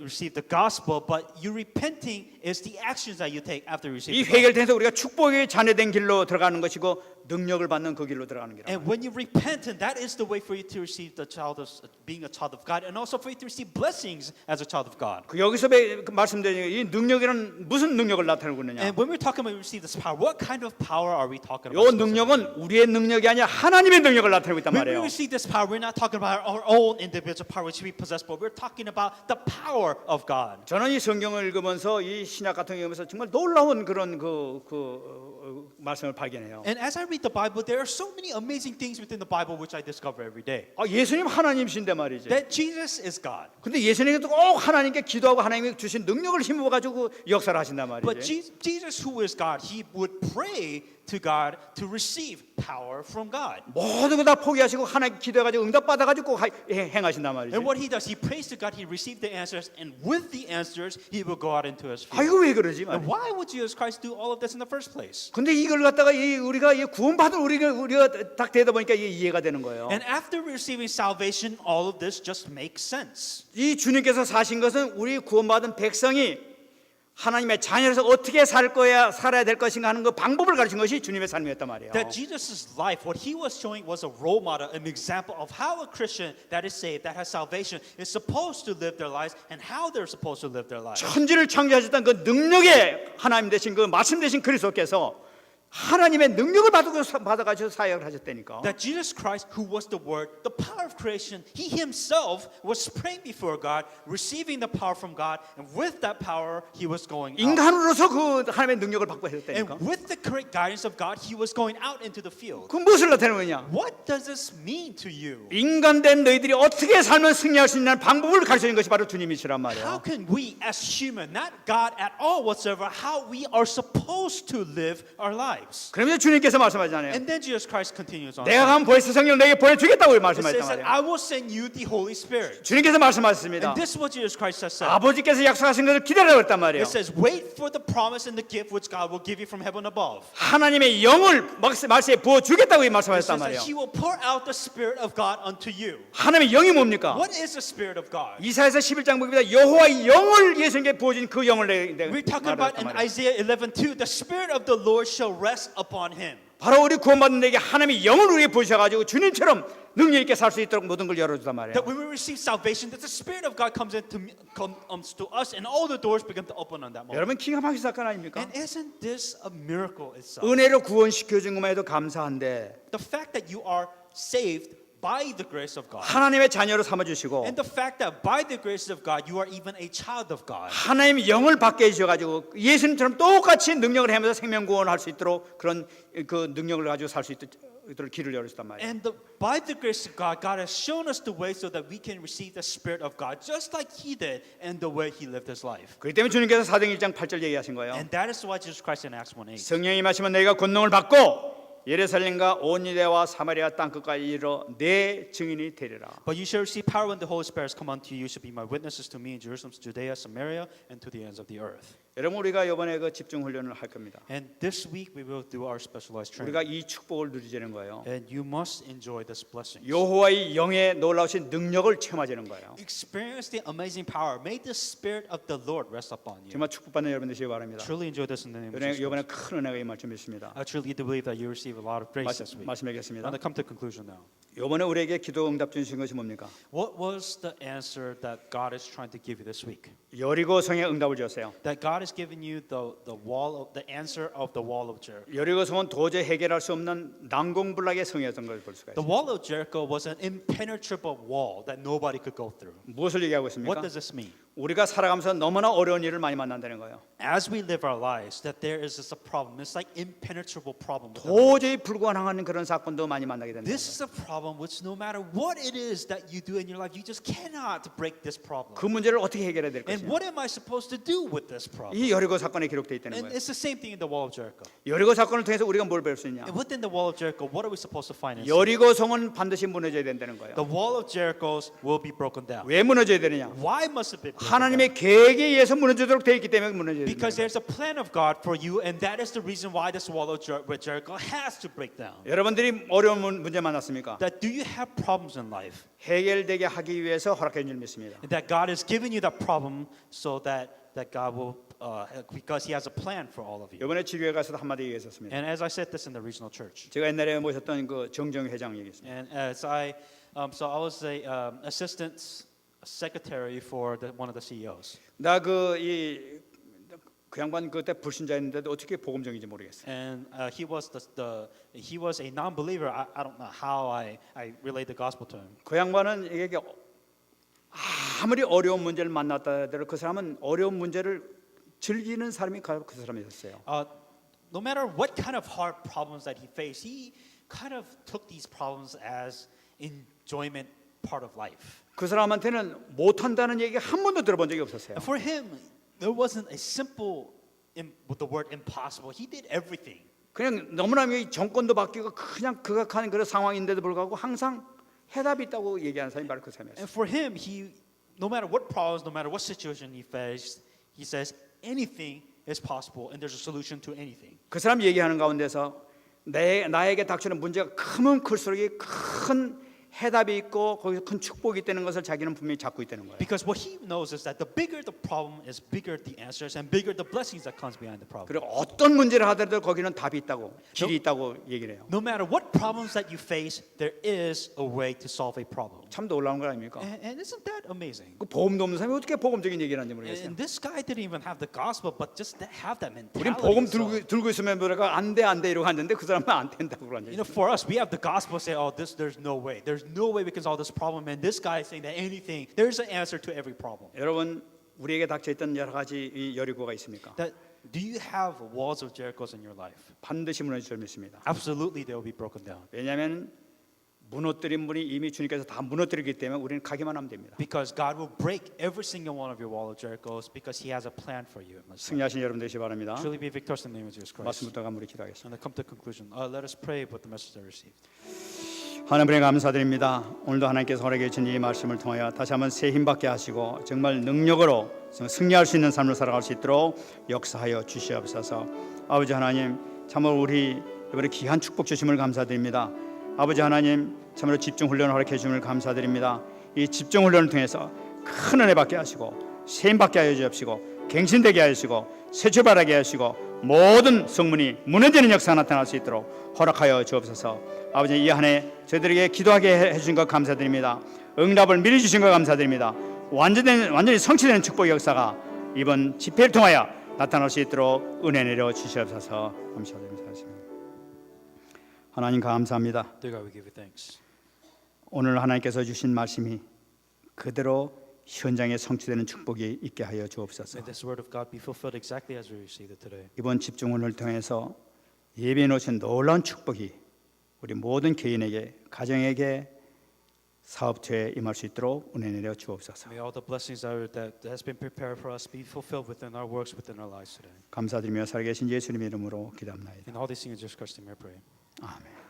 Speaker 2: receive the gospel, but you repenting is the actions that you take after you receive
Speaker 1: 이
Speaker 2: the gospel.
Speaker 1: 회개를 통해서 우리가 축복의 자녀된 길로 들어가는 것이고 능력을 받는 그 길로 들어가는 길이에요.
Speaker 2: And when you repent, and that is the way for you to receive the child of being a child of God, and also for you to receive blessings as a child of God.
Speaker 1: 그 여기서 말씀드린 이 능력이란 무슨 능력을 나타내고 있느냐?
Speaker 2: And when we're talking about receive this power, what kind of power are we talking
Speaker 1: 이
Speaker 2: about?
Speaker 1: 능력은 우리의 능력이 아니라 하나님의 능력을 나타내고 있단
Speaker 2: When we
Speaker 1: 말이에요.
Speaker 2: receive this power, we're not talking about our own individual power which we possess, but we're talking about the power of God.
Speaker 1: 저는 이 성경을 읽으면서 이 신약 같은 거 읽으면서 정말 놀라운 그런 말씀을 발견해요.
Speaker 2: And as I read the Bible, there are so many amazing things within the Bible which I discover every day.
Speaker 1: 예수님 하나님이신데 말이지.
Speaker 2: That Jesus is God.
Speaker 1: 근데 예수님께서 꼭 하나님께 기도하고 하나님이 주신 능력을 힘입어 가지고 역사를 하신단
Speaker 2: But
Speaker 1: 말이지.
Speaker 2: Jesus, who is God, he would pray to God to receive power from God.
Speaker 1: 모든 거 다 포기하시고 하나님 기도해 가지고 응답 받아 가지고 행하신단 말이지.
Speaker 2: And what he does, he prays to God, he receives the answers, and with the answers, he will go out into his field.
Speaker 1: 이거 왜 그러지?
Speaker 2: And why would Jesus Christ do all of this in the first place?
Speaker 1: 근데 이걸 갖다가 우리가 구원받은 우리가 딱 되다 보니까 이게 이해가 되는 거예요.
Speaker 2: And after receiving salvation, all of this just makes sense.
Speaker 1: 이 주님께서 사신 것은 우리 구원받은 백성이 하나님의 자녀로서 어떻게 살아야 될 것인가 하는 그 방법을 가르친 것이 주님의 삶이었단 말이에요.
Speaker 2: That Jesus' life, what he was showing was a role model, an example of how a Christian that is saved, that has salvation, is supposed to live their lives and how they're supposed to live their lives.
Speaker 1: 천지를 창조하셨던 그 능력의 하나님 되신 그 말씀 되신 그리스도께서 하나님의 능력을 받아가지고 사역을 하셨다니까.
Speaker 2: That Jesus Christ, who was the Word, the power of creation, he himself was praying before God, receiving the power from God, and with that power, he was going out.
Speaker 1: 인간으로서 그 하나님의 능력을 받고 하셨다니까.
Speaker 2: And with the correct guidance of God, he was going out into the field.
Speaker 1: 그 무엇을 나타내는 거냐?
Speaker 2: What does this mean to you?
Speaker 1: 인간된 너희들이 어떻게 살면 승리할 수 있는 방법을 가르치는 것이 바로 주님이시란
Speaker 2: How
Speaker 1: 말이에요.
Speaker 2: can we, as human, not God at all whatsoever, how we are supposed to live our lives?
Speaker 1: 그러면 주님께서 말씀하잖아요.
Speaker 2: And then Jesus Christ continues on.
Speaker 1: 내가 가면 보혜사 성령을 내게 보여주겠다고
Speaker 2: It
Speaker 1: 말씀하셨단
Speaker 2: says that
Speaker 1: 말이에요.
Speaker 2: I will send you the Holy Spirit.
Speaker 1: 주님께서 말씀하셨습니다.
Speaker 2: And this is what Jesus Christ has said.
Speaker 1: 아버지께서 약속하신 것을 기다리라고 했단 말이에요.
Speaker 2: It says, wait for the promise and the gift which God will give you from heaven above.
Speaker 1: 하나님의 영을 말씀에 부어주겠다고
Speaker 2: It
Speaker 1: 말씀하셨단
Speaker 2: says that
Speaker 1: 말이에요.
Speaker 2: He will pour out the Spirit of God unto you.
Speaker 1: 하나님의 영이 뭡니까?
Speaker 2: What is the Spirit of God?
Speaker 1: 이사야서 11장 보기보다 여호와의 영을 예수님께 부어진 그 영을
Speaker 2: We're talking about in Isaiah 11:2, the Spirit of the Lord shall rest upon him.
Speaker 1: 바로 우리 구원받는 자에게 하나님의 영을 우리에게 부으셔가지고 주님처럼 능력 있게 살 수 있도록 모든 걸 열어주단 말이에요.
Speaker 2: That when we receive salvation, that the Spirit of God comes to us, and all the doors begin to open on that moment.
Speaker 1: 여러분 기가 막힌 사건 아닙니까?
Speaker 2: And isn't this a miracle itself?
Speaker 1: 은혜로 구원시켜준 것만 해도 감사한데
Speaker 2: The fact that you are saved by the grace of God,
Speaker 1: 하나님의 자녀로 삼아주시고
Speaker 2: and the fact that by the grace of God you are even a child of God.
Speaker 1: 하나님의 영을 받게 해주셔가지고 예수님처럼 똑같이 능력을 하면서 생명구원을 할 수 있도록 그런 그 능력을 가지고 살 수 있도록 길을 열어줬단 말이에요.
Speaker 2: And by the grace of God, God has shown us the way so that we can receive the Spirit of God, just like He did, and the way He lived His life.
Speaker 1: 그렇기 때문에 주님께서 사도행 1장 8절 얘기하신 거예요.
Speaker 2: And that is why Jesus Christ in Acts 1:8.
Speaker 1: 성령이 임하시면 너희가 권능을 받고 예루살렘과 온 유대와 사마리아 땅 끝까지 이르러 내 증인이 되리라.
Speaker 2: But you shall receive power when the Holy Spirit has come unto you. You shall be my witnesses to me in Jerusalem, Judea, Samaria, and to the ends of the earth.
Speaker 1: 여러분 우리가 이번에 그 집중 훈련을 할 겁니다.
Speaker 2: And this week we will do our specialized training.
Speaker 1: 우리가 이 축복을 누리자는 거예요.
Speaker 2: And you must enjoy this blessing.
Speaker 1: 여호와의 영의 놀라우신 능력을 체험하자는 거예요.
Speaker 2: Experience the amazing power. May the Spirit of the Lord rest upon you.
Speaker 1: 정말 축복받는 여러분 되시기 바랍니다.
Speaker 2: Truly enjoy this in the name of Jesus.
Speaker 1: 이번에 큰 은혜가 임할 줄 믿습니다.
Speaker 2: I truly do believe that you receive a lot of grace this week. I'm
Speaker 1: 말씀하겠습니다.
Speaker 2: going to come to conclusion now.
Speaker 1: 이번에 우리에게 기도 응답 주신 것이 뭡니까?
Speaker 2: What was the answer that God is trying to give you this week?
Speaker 1: 여리고 성에 응답을 주었어요.
Speaker 2: That God has given you the answer of the wall of Jericho.
Speaker 1: 여리고 성은 도저히 해결할 수 없는 난공불락의 성이었던 걸 볼 수가
Speaker 2: The
Speaker 1: 있어요.
Speaker 2: wall of Jericho was an impenetrable wall that nobody could go through.
Speaker 1: 무엇을 얘기하고
Speaker 2: What
Speaker 1: 있습니까?
Speaker 2: does this mean?
Speaker 1: 우리가 살아가면서 너무나 어려운 일을 많이 만난다는 거예요.
Speaker 2: As we live our lives, that there is this a problem. It's like impenetrable problem. with our
Speaker 1: 도저히
Speaker 2: lives.
Speaker 1: 불가능한 그런 사건도 많이 만나게 된다.
Speaker 2: This is a problem which no matter what it is that you do in your life, you just cannot break this problem.
Speaker 1: 그 문제를 어떻게 해결해야 될
Speaker 2: And
Speaker 1: 것이냐?
Speaker 2: what am I supposed to do with this problem?
Speaker 1: 이 여리고 사건에 기록되어 있다는
Speaker 2: And
Speaker 1: 거예요.
Speaker 2: it's the same thing in the wall of Jericho.
Speaker 1: 여리고 사건을 통해서 우리가 뭘 배울 수 있냐?
Speaker 2: And within the wall of Jericho, what are we supposed to find?
Speaker 1: 여리고 성은 반드시 무너져야 된다는 거예요.
Speaker 2: The wall of Jericho will be broken down.
Speaker 1: 왜 무너져야 되느냐?
Speaker 2: Why must it be broken down?
Speaker 1: 하나님의 계획에 의해서 무너지도록 되어 있기 때문에 무너져야 된다.
Speaker 2: Because there's a plan of God for you, and that is the reason why this wall of Jericho has to break down.
Speaker 1: 여러분들이 어려운 문제 만났습니까?
Speaker 2: That do you have problems in life?
Speaker 1: 해결되게 하기 위해서 허락해 줄 믿습니다.
Speaker 2: That God has given you that problem so that God will, because He has a plan for all of you.
Speaker 1: 이번에 지교회 가서도 한마디 얘기했었습니다.
Speaker 2: And as I said this in the regional church,
Speaker 1: 제가 옛날에 모셨던 그 정정 회장 얘기했습니다.
Speaker 2: and as so I was a assistant secretary for one of the CEOs.
Speaker 1: 나 그 양반 그때 불신자였는데도 어떻게 복음적인지 모르겠어요.
Speaker 2: And he was a non-believer. I don't know how I relayed the gospel to him.
Speaker 1: 그 양반은 이게 아무리 어려운 문제를 만났다 하더라도 그 사람은 어려운 문제를 즐기는 사람이 그 사람이었어요.
Speaker 2: No matter what kind of hard problems that he faced, he kind of took these problems as enjoyment part of life.
Speaker 1: 그 사람한테는 못한다는 얘기 한 번도 들어본 적이 없었어요.
Speaker 2: And for him, there wasn't a simple with the word impossible. He did everything.
Speaker 1: 그냥 너무나 이 정권도 바뀌고 그냥 극악한 그런 상황인데도 불구하고 항상 해답이 있다고 얘기하는 사람이 바로 그 사람이었어요.
Speaker 2: And for him, no matter what problems, no matter what situation he faced, he says anything is possible and there's a solution to anything.
Speaker 1: 그 사람 얘기하는 가운데서 나에게 닥치는 문제가 크면 클수록 큰 해답이 있고 거기서 큰 축복이 있다는 것을 자기는 분명히 잡고 있다는 거예요.
Speaker 2: Because what he knows is that the bigger the problem is, bigger the answers and bigger the blessings that comes behind the problem.
Speaker 1: 그리고 어떤 문제를 하더라도 거기는 답이 있다고, 길이 있다고 얘기를 해요.
Speaker 2: No matter what problems that you face, there is a way to solve a problem.
Speaker 1: 참 놀라운 거 아닙니까?
Speaker 2: And isn't that amazing?
Speaker 1: 그 복음도 없는 사람이 어떻게 복음적인 얘기를 하는지 모르겠어요.
Speaker 2: And this guy didn't even have the gospel, but just have that mentality.
Speaker 1: 우린 복음
Speaker 2: So,
Speaker 1: 들고 있으면 뭐랄까 안돼 이러고 하는데 그 사람은 안 된다고 그러는데.
Speaker 2: for us, we have the gospel, say, there's no way. There's no way we can solve this problem. And this guy is saying that anything, there's an answer to every problem.
Speaker 1: 여러분 우리에게 닥쳐 있던 여러 가지 이 여리고가 있습니까?
Speaker 2: Do you have walls of Jericho in your life?
Speaker 1: 반드시 무너질 줄 믿습니다.
Speaker 2: Absolutely, they will be broken down.
Speaker 1: 왜냐하면 무너뜨린 분이 이미 주님께서 다 무너뜨리기 때문에 우리는 가기만 하면 됩니다.
Speaker 2: Because God will break every single one of your wall of Jerichos because He has a plan for you.
Speaker 1: 승리하신 여러분 되시기 바랍니다.
Speaker 2: Truly be victorious in the name of Jesus Christ.
Speaker 1: 말씀부터 마무리 기도하겠습니다.
Speaker 2: And I come to conclusion. Let us pray with the message I received.
Speaker 1: 하나님께 감사드립니다. 오늘도 하나님께서 허락해 주신 이 말씀을 통하여 다시 한번 새 힘받게 하시고 정말 능력으로 승리할 수 있는 삶을 살아갈 수 있도록 역사하여 주시옵소서. 아버지 하나님, 참으로 우리 이번에 귀한 축복 주심을 감사드립니다. 아버지 하나님, 참으로 집중 훈련을 허락해 주심을 감사드립니다. 이 집중 훈련을 통해서 큰 은혜 받게 하시고 새 힘 받게 하여 주옵시고 갱신되게 하시고 새 출발하게 하시고 모든 성문이 무너지는 역사가 나타날 수 있도록 허락하여 주옵소서. 아버지, 이 한 해 저희들에게 기도하게 해주신 것 감사드립니다. 응답을 미리 주신 것 감사드립니다. 완전히 성취되는 축복의 역사가 이번 집회를 통하여 나타날 수 있도록 은혜 내려 주시옵소서. 감사드립니다. 하나님 감사합니다.
Speaker 2: Dear God, we give you thanks.
Speaker 1: 오늘 하나님께서 주신 말씀이 그대로 현장에 성취되는 축복이 있게 하여 주옵소서.
Speaker 2: May this word of God be fulfilled exactly as we received it today.
Speaker 1: 이번 집중훈련을 통해서 예배해 놓으신 놀라운 축복이 우리 모든 개인에게 가정에게 사업처에 임할 수 있도록 은혜 내려 주옵소서.
Speaker 2: May all the blessings that has been prepared for us be fulfilled within our works, within our lives today.
Speaker 1: 감사드리며 살아계신 예수님의 이름으로 기도합나이다.
Speaker 2: In all these things, in Jesus Christ's name, I pray.
Speaker 1: 아멘.